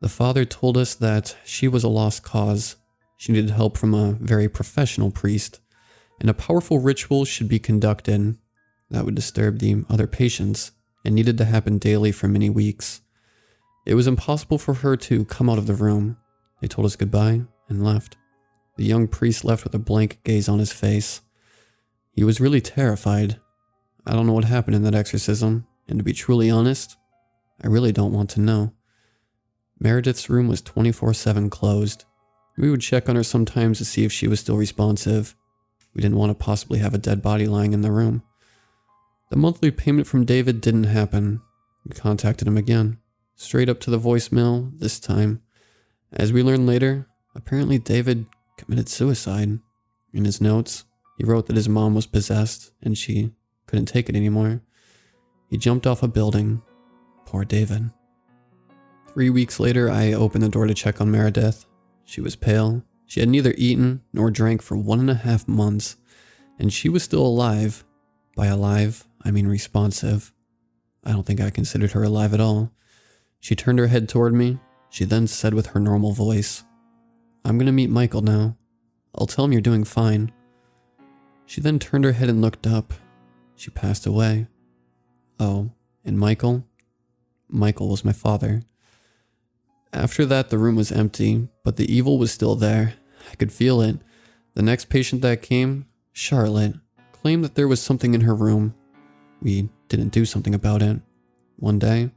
the father told us that she was a lost cause. She needed help from a very professional priest, and a powerful ritual should be conducted that would disturb the other patients and needed to happen daily for many weeks. It was impossible for her to come out of the room. They told us goodbye and left. The young priest left with a blank gaze on his face. He was really terrified. I don't know what happened in that exorcism, and to be truly honest, I really don't want to know. Meredith's room was 24/7 closed. We would check on her sometimes to see if she was still responsive. We didn't want to possibly have a dead body lying in the room. The monthly payment from David didn't happen. We contacted him again, straight up to the voicemail this time. As we learned later, apparently David committed suicide. In his notes, he wrote that his mom was possessed and she couldn't take it anymore. He jumped off a building. Poor David. 3 weeks later, I opened the door to check on Meredith. She was pale. She had neither eaten nor drank for 1.5 months, and she was still alive. By alive, I mean responsive. I don't think I considered her alive at all. She turned her head toward me. She then said with her normal voice, "I'm gonna meet Michael now. I'll tell him you're doing fine." She then turned her head and looked up. She passed away. Oh, and Michael? Michael was my father. After that, the room was empty, but the evil was still there. I could feel it. The next patient that came, Charlotte, claimed that there was something in her room. We didn't do something about it. One day,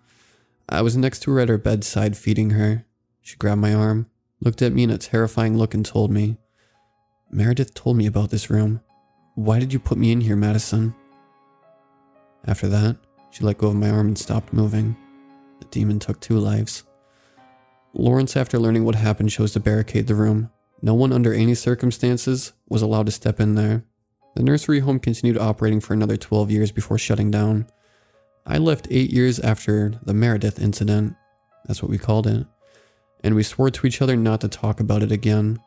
I was next to her at her bedside feeding her. She grabbed my arm, looked at me in a terrifying look and told me, "Meredith told me about this room. Why did you put me in here, Madison?" After that, she let go of my arm and stopped moving. The demon took 2 lives. Lawrence, after learning what happened, chose to barricade the room. No one under any circumstances was allowed to step in there. The nursery home continued operating for another 12 years before shutting down. I left 8 years after the Meredith incident. That's what we called it. And we swore to each other not to talk about it again.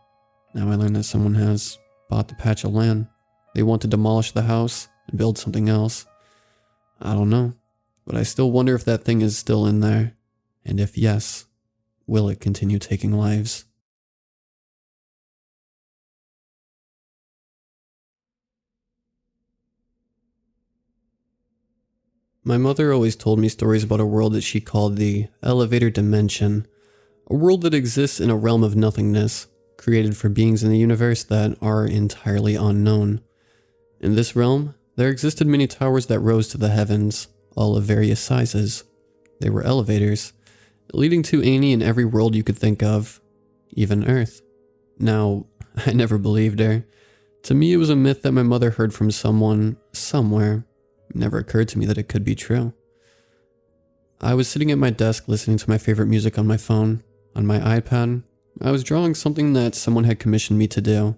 Now I learned that someone has bought the patch of land. They want to demolish the house and build something else. I don't know, but I still wonder if that thing is still in there. And if yes, will it continue taking lives? My mother always told me stories about a world that she called the elevator dimension, a world that exists in a realm of nothingness, created for beings in the universe that are entirely unknown. In this realm, there existed many towers that rose to the heavens, all of various sizes. They were elevators, leading to any and every world you could think of, even Earth. Now, I never believed her. To me, it was a myth that my mother heard from someone, somewhere. It never occurred to me that it could be true. I was sitting at my desk listening to my favorite music on my phone. On my iPad, I was drawing something that someone had commissioned me to do.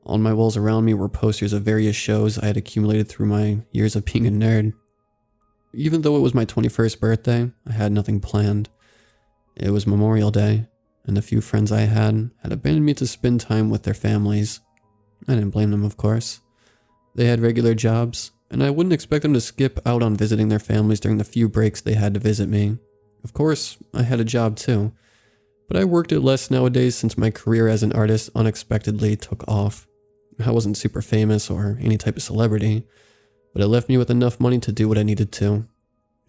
On my walls around me were posters of various shows I had accumulated through my years of being a nerd. Even though it was my 21st birthday, I had nothing planned. It was Memorial Day, and the few friends I had abandoned me to spend time with their families. I didn't blame them, of course. They had regular jobs, and I wouldn't expect them to skip out on visiting their families during the few breaks they had to visit me. Of course, I had a job too, but I worked it less nowadays since my career as an artist unexpectedly took off. I wasn't super famous or any type of celebrity, but it left me with enough money to do what I needed to.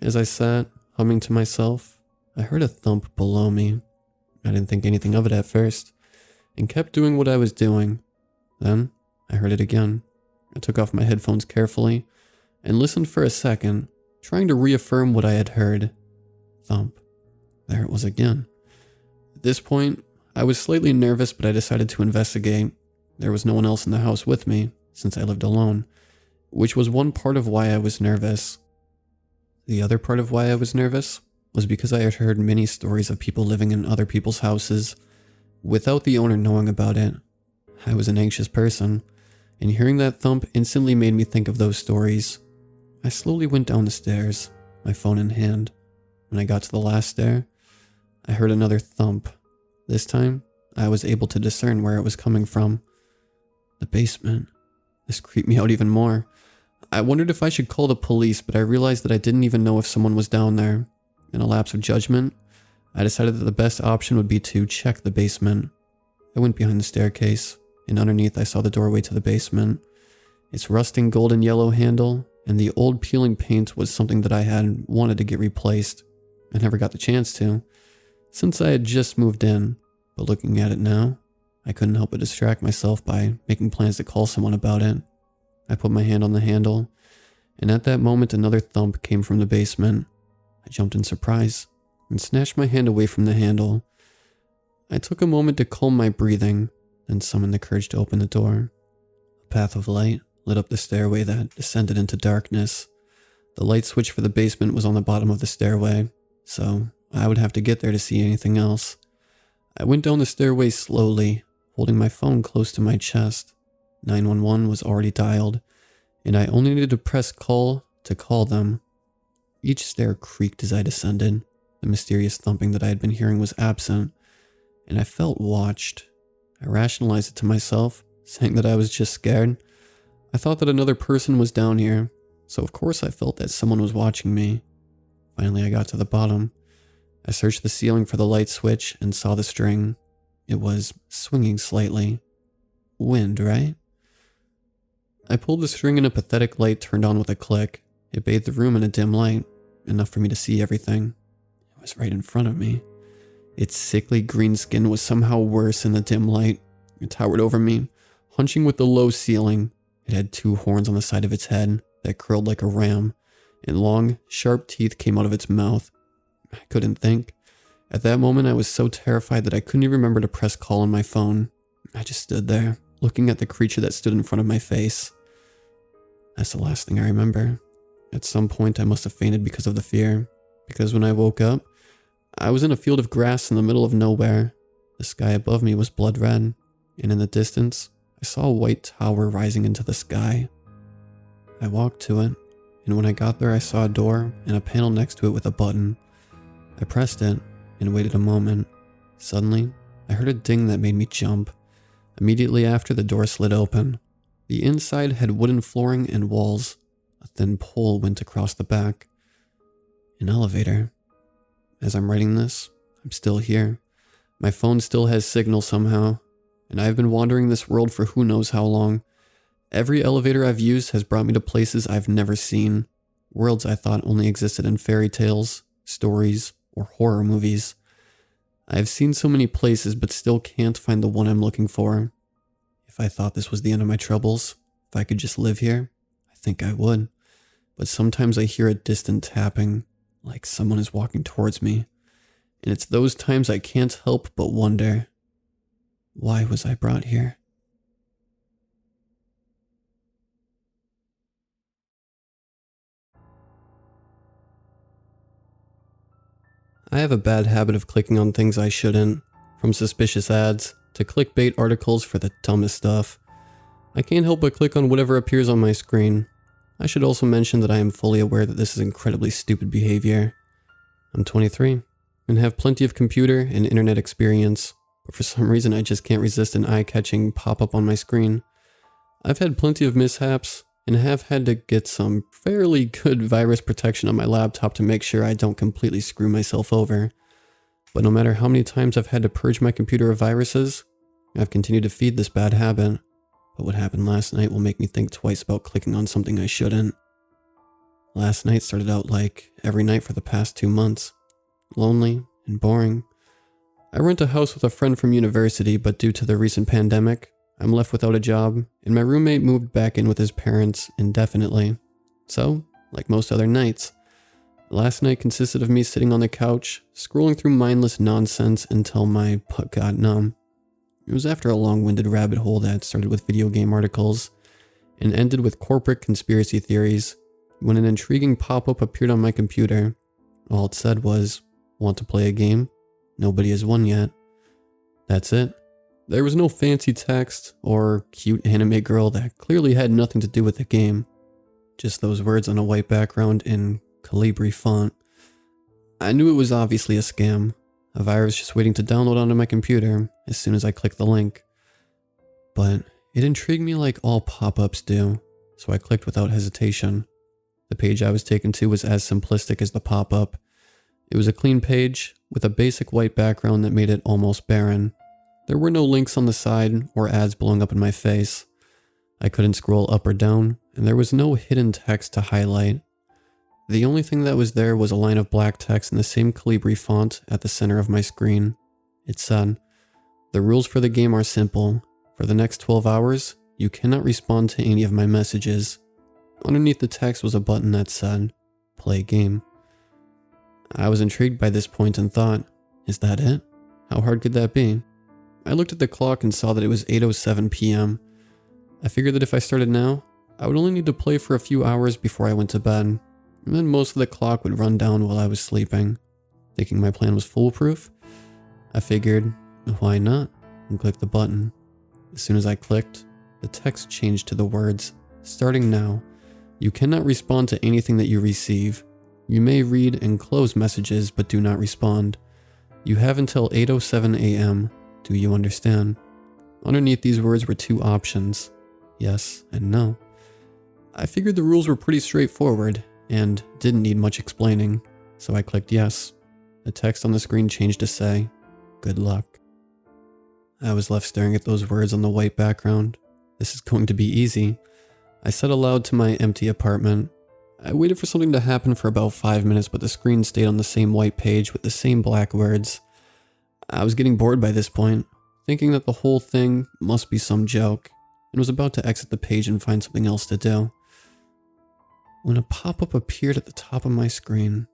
As I sat, humming to myself, I heard a thump below me. I didn't think anything of it at first, and kept doing what I was doing. Then, I heard it again. I took off my headphones carefully, and listened for a second, trying to reaffirm what I had heard. Thump. There it was again. At this point, I was slightly nervous, but I decided to investigate. There was no one else in the house with me, since I lived alone, which was one part of why I was nervous. The other part of why I was nervous was because I had heard many stories of people living in other people's houses without the owner knowing about it. I was an anxious person, and hearing that thump instantly made me think of those stories. I slowly went down the stairs, my phone in hand. When I got to the last stair, I heard another thump. This time, I was able to discern where it was coming from. The basement. This creeped me out even more. I wondered if I should call the police, but I realized that I didn't even know if someone was down there. In a lapse of judgment, I decided that the best option would be to check the basement. I went behind the staircase, and underneath I saw the doorway to the basement. Its rusting golden yellow handle and the old peeling paint was something that I had wanted to get replaced. I never got the chance to, since I had just moved in, but looking at it now, I couldn't help but distract myself by making plans to call someone about it. I put my hand on the handle, and at that moment another thump came from the basement. I jumped in surprise and snatched my hand away from the handle. I took a moment to calm my breathing, then summoned the courage to open the door. A path of light lit up the stairway that descended into darkness. The light switch for the basement was on the bottom of the stairway, so I would have to get there to see anything else. I went down the stairway slowly, holding my phone close to my chest. 911 was already dialed, and I only needed to press call to call them. Each stair creaked as I descended. The mysterious thumping that I had been hearing was absent, and I felt watched. I rationalized it to myself, saying that I was just scared. I thought that another person was down here, so of course I felt that someone was watching me. Finally, I got to the bottom. I searched the ceiling for the light switch and saw the string. It was swinging slightly. Wind, right? I pulled the string and a pathetic light turned on with a click. It bathed the room in a dim light, enough for me to see everything. It was right in front of me. Its sickly green skin was somehow worse in the dim light. It towered over me, hunching with the low ceiling. It had 2 horns on the side of its head that curled like a ram, and long, sharp teeth came out of its mouth. I couldn't think. At that moment, I was so terrified that I couldn't even remember to press call on my phone. I just stood there, looking at the creature that stood in front of my face. That's the last thing I remember. At some point, I must have fainted because of the fear, because when I woke up, I was in a field of grass in the middle of nowhere. The sky above me was blood red, and in the distance, I saw a white tower rising into the sky. I walked to it, and when I got there, I saw a door and a panel next to it with a button. I pressed it and waited a moment. Suddenly, I heard a ding that made me jump. Immediately after, the door slid open. The inside had wooden flooring and walls. A thin pole went across the back. An elevator. As I'm writing this, I'm still here. My phone still has signal somehow, and I've been wandering this world for who knows how long. Every elevator I've used has brought me to places I've never seen, worlds I thought only existed in fairy tales, stories, or horror movies. I've seen so many places but still can't find the one I'm looking for. If I thought this was the end of my troubles, if I could just live here, I think I would. But sometimes I hear a distant tapping, like someone is walking towards me. And it's those times I can't help but wonder, why was I brought here? I have a bad habit of clicking on things I shouldn't, from suspicious ads to clickbait articles for the dumbest stuff. I can't help but click on whatever appears on my screen. I should also mention that I am fully aware that this is incredibly stupid behavior. I'm 23 and have plenty of computer and internet experience, but for some reason I just can't resist an eye-catching pop-up on my screen. I've had plenty of mishaps and have had to get some fairly good virus protection on my laptop to make sure I don't completely screw myself over. But no matter how many times I've had to purge my computer of viruses, I've continued to feed this bad habit. But what happened last night will make me think twice about clicking on something I shouldn't. Last night started out like every night for the past 2 months. Lonely and boring. I rent a house with a friend from university, but due to the recent pandemic, I'm left without a job, and my roommate moved back in with his parents indefinitely. So, like most other nights, last night consisted of me sitting on the couch, scrolling through mindless nonsense until my butt got numb. It was after a long-winded rabbit hole that started with video game articles and ended with corporate conspiracy theories when an intriguing pop-up appeared on my computer. All it said was, "Want to play a game? Nobody has won yet." That's it. There was no fancy text or cute anime girl that clearly had nothing to do with the game. Just those words on a white background in Calibri font. I knew it was obviously a scam. A virus just waiting to download onto my computer as soon as I clicked the link. But it intrigued me like all pop-ups do, so I clicked without hesitation. The page I was taken to was as simplistic as the pop-up. It was a clean page with a basic white background that made it almost barren. There were no links on the side or ads blowing up in my face. I couldn't scroll up or down, and there was no hidden text to highlight. The only thing that was there was a line of black text in the same Calibri font at the center of my screen. It said, "The rules for the game are simple. For the next 12 hours, you cannot respond to any of my messages." Underneath the text was a button that said, "Play game." I was intrigued by this point and thought, is that it? How hard could that be? I looked at the clock and saw that it was 8:07 p.m. I figured that if I started now, I would only need to play for a few hours before I went to bed. and then most of the clock would run down while I was sleeping. Thinking my plan was foolproof, I figured, why not, and clicked the button. As soon as I clicked, the text changed to the words, "Starting now, you cannot respond to anything that you receive. You may read and close messages, but do not respond. You have until 8:07 a.m. Do you understand?" Underneath these words were two options, yes and no. I figured the rules were pretty straightforward and didn't need much explaining, so I clicked yes. The text on the screen changed to say, "Good luck." I was left staring at those words on the white background. This is going to be easy, I said aloud to my empty apartment. I waited for something to happen for about 5 minutes, but the screen stayed on the same white page with the same black words. I was getting bored by this point, thinking that the whole thing must be some joke, and was about to exit the page and find something else to do, when a pop-up appeared at the top of my screen.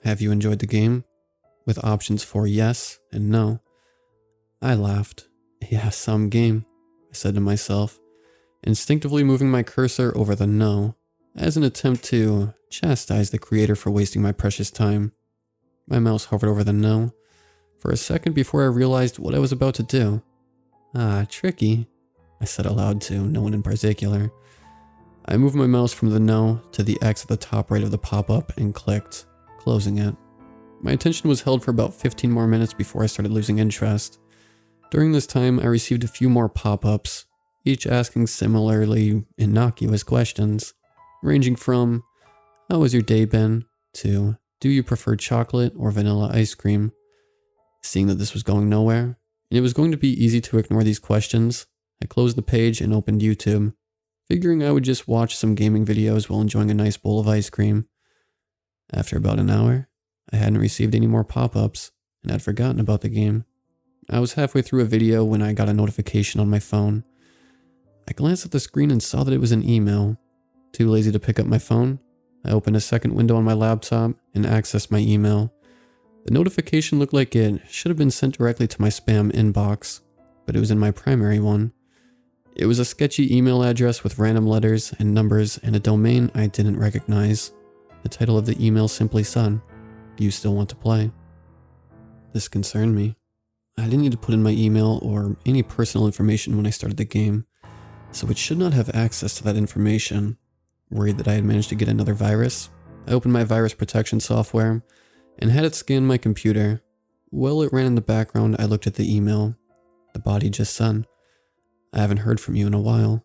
"Have you enjoyed the game?" with options for yes and no. I laughed. "Yeah, some game," I said to myself, instinctively moving my cursor over the no, as an attempt to chastise the creator for wasting my precious time. My mouse hovered over the no for a second before I realized what I was about to do. "Ah, tricky," I said aloud to no one in particular. I moved my mouse from the no to the X at the top right of the pop-up and clicked, closing it. My attention was held for about 15 more minutes before I started losing interest. During this time, I received a few more pop-ups, each asking similarly innocuous questions, ranging from, "How has your day been?" to, "Do you prefer chocolate or vanilla ice cream?" Seeing that this was going nowhere, and it was going to be easy to ignore these questions, I closed the page and opened YouTube, figuring I would just watch some gaming videos while enjoying a nice bowl of ice cream. After about an hour, I hadn't received any more pop-ups, and had forgotten about the game. I was halfway through a video when I got a notification on my phone. I glanced at the screen and saw that it was an email. Too lazy to pick up my phone, I opened a second window on my laptop and accessed my email. The notification looked like it should have been sent directly to my spam inbox, but it was in my primary one. It was a sketchy email address with random letters and numbers and a domain I didn't recognize. The title of the email simply said, "Do you still want to play?" This concerned me. I didn't need to put in my email or any personal information when I started the game, so it should not have access to that information. Worried that I had managed to get another virus, I opened my virus protection software and had it scan my computer. While it ran in the background, I looked at the email. The body just said, "I haven't heard from you in a while."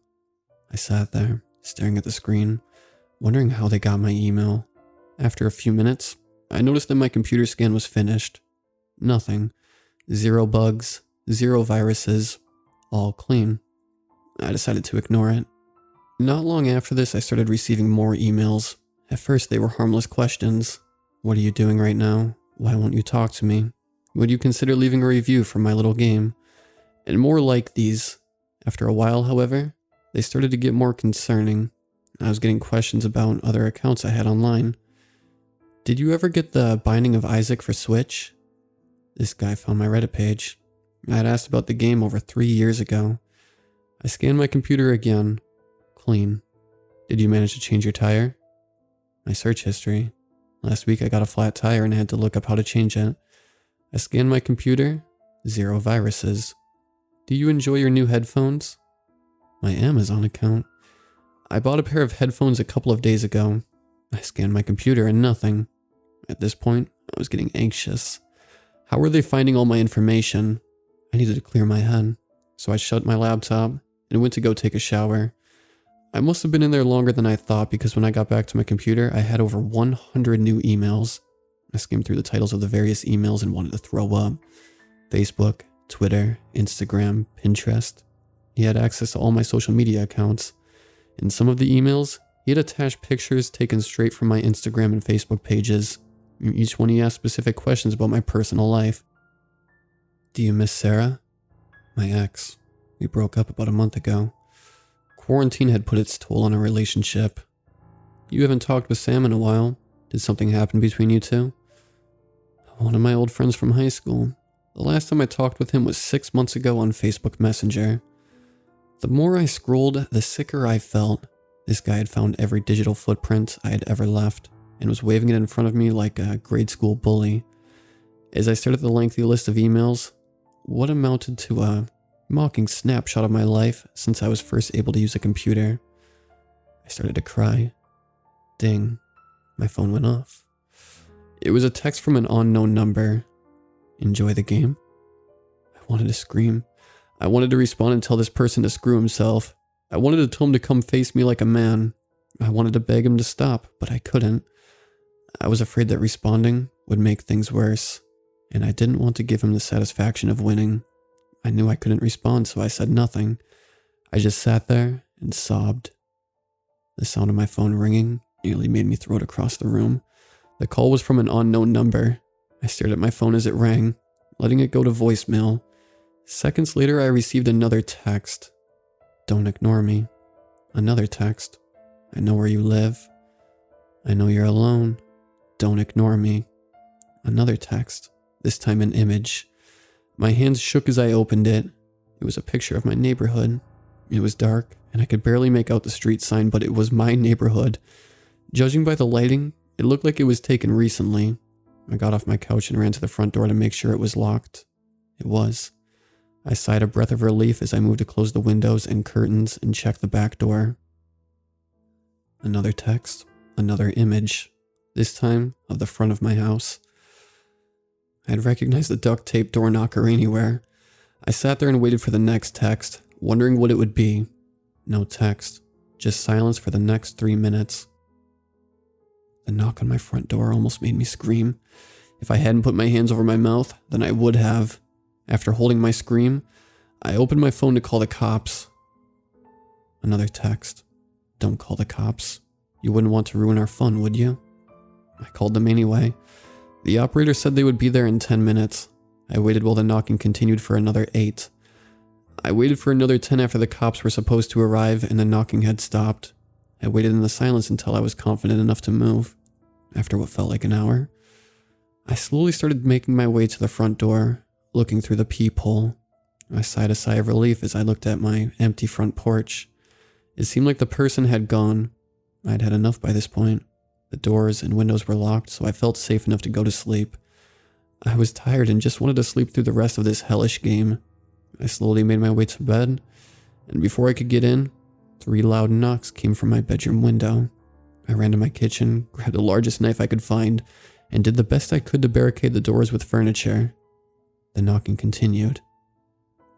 I sat there, staring at the screen, wondering how they got my email. After a few minutes, I noticed that my computer scan was finished. Nothing. 0 bugs, 0 viruses, all clean. I decided to ignore it. Not long after this, I started receiving more emails. At first, they were harmless questions. "What are you doing right now? Why won't you talk to me? Would you consider leaving a review for my little game?" And more like these. After a while, however, they started to get more concerning. I was getting questions about other accounts I had online. "Did you ever get the Binding of Isaac for Switch?" This guy found my Reddit page. I had asked about the game over 3 years ago. I scanned my computer again. Clean. "Did you manage to change your tire?" My search history. Last week I got a flat tire and had to look up how to change it. I scanned my computer. 0 viruses. "Do you enjoy your new headphones?" My Amazon account. I bought a pair of headphones a couple of days ago. I scanned my computer and nothing. At this point, I was getting anxious. How were they finding all my information? I needed to clear my head, so I shut my laptop and went to go take a shower. I must have been in there longer than I thought because when I got back to my computer, I had over 100 new emails. I skimmed through the titles of the various emails and wanted to throw up. Facebook, Twitter, Instagram, Pinterest. He had access to all my social media accounts. In some of the emails, he had attached pictures taken straight from my Instagram and Facebook pages. In each one he asked specific questions about my personal life. "Do you miss Sarah?" My ex. We broke up about a month ago. Quarantine had put its toll on our relationship. "You haven't talked with Sam in a while. Did something happen between you two?" "One of my old friends from high school. The last time I talked with him was 6 months ago on Facebook Messenger." The more I scrolled, the sicker I felt. This guy had found every digital footprint I had ever left. and was waving it in front of me like a grade school bully. As I stared at the lengthy list of emails, what amounted to a mocking snapshot of my life since I was first able to use a computer, I started to cry. Ding. My phone went off. It was a text from an unknown number. Enjoy the game? I wanted to scream. I wanted to respond and tell this person to screw himself. I wanted to tell him to come face me like a man. I wanted to beg him to stop, but I couldn't. I was afraid that responding would make things worse, and I didn't want to give him the satisfaction of winning. I knew I couldn't respond, so I said nothing. I just sat there and sobbed. The sound of my phone ringing nearly made me throw it across the room. The call was from an unknown number. I stared at my phone as it rang, letting it go to voicemail. Seconds later, I received another text. Don't ignore me. Another text. I know where you live. I know you're alone. Don't ignore me. Another text, this time an image. My hands shook as I opened it. It was a picture of my neighborhood. It was dark, and I could barely make out the street sign, but it was my neighborhood. Judging by the lighting, it looked like it was taken recently. I got off my couch and ran to the front door to make sure it was locked. It was. I sighed a breath of relief as I moved to close the windows and curtains and check the back door. Another text, another image, this time of the front of my house. I had recognized the duct tape door knocker anywhere. I sat there and waited for the next text, wondering what it would be. No text, just silence for the next 3 minutes. The knock on my front door almost made me scream. If I hadn't put my hands over my mouth, then I would have. After holding my scream, I opened my phone to call the cops. Another text. Don't call the cops. You wouldn't want to ruin our fun, would you? I called them anyway. The operator said they would be there in 10 minutes. I waited while the knocking continued for another 8. I waited for another 10 after the cops were supposed to arrive and the knocking had stopped. I waited in the silence until I was confident enough to move. After what felt like an hour, I slowly started making my way to the front door, looking through the peephole. I sighed a sigh of relief as I looked at my empty front porch. It seemed like the person had gone. I'd had enough by this point. The doors and windows were locked, so I felt safe enough to go to sleep. I was tired and just wanted to sleep through the rest of this hellish game. I slowly made my way to bed, and before I could get in, 3 loud knocks came from my bedroom window. I ran to my kitchen, grabbed the largest knife I could find, and did the best I could to barricade the doors with furniture. The knocking continued.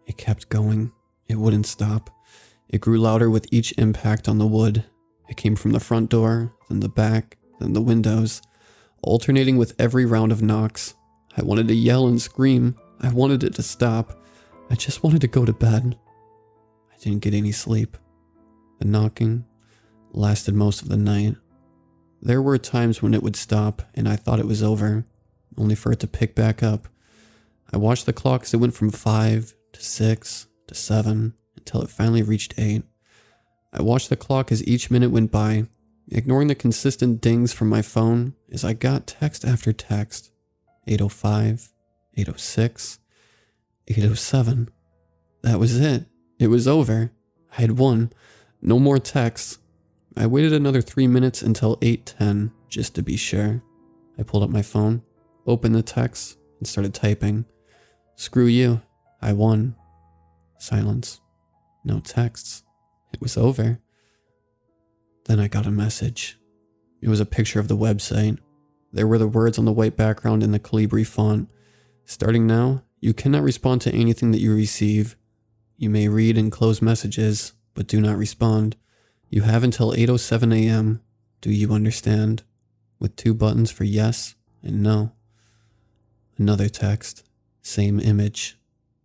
It kept going. It wouldn't stop. It grew louder with each impact on the wood. It came from the front door, then the back, then the windows, alternating with every round of knocks. I wanted to yell and scream. I wanted it to stop. I just wanted to go to bed. I didn't get any sleep. The knocking lasted most of the night. There were times when it would stop and I thought it was over, only for it to pick back up. I watched the clock as it went from 5 to 6 to 7 until it finally reached 8. I watched the clock as each minute went by, ignoring the consistent dings from my phone as I got text after text. 8:05, 8:06, 8:07. That was it. It was over. I had won. No more texts. I waited another 3 minutes until 8:10, just to be sure. I pulled up my phone, opened the text, and started typing. Screw you. I won. Silence. No texts. It was over. Then I got a message. It was a picture of the website. There were the words on the white background in the Calibri font. Starting now, you cannot respond to anything that you receive. You may read and close messages, but do not respond. You have until 8:07 a.m. Do you understand? With 2 buttons for yes and no. Another text. Same image.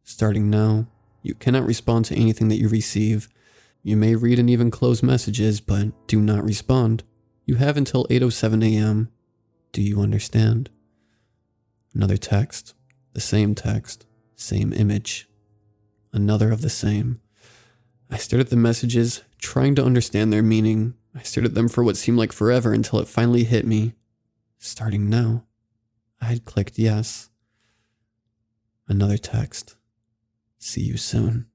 Starting now, you cannot respond to anything that you receive. You may read and even close messages, but do not respond. You have until 8:07 a.m. Do you understand? Another text. The same text. Same image. Another of the same. I stared at the messages, trying to understand their meaning. I stared at them for what seemed like forever until it finally hit me. Starting now. I had clicked yes. Another text. See you soon.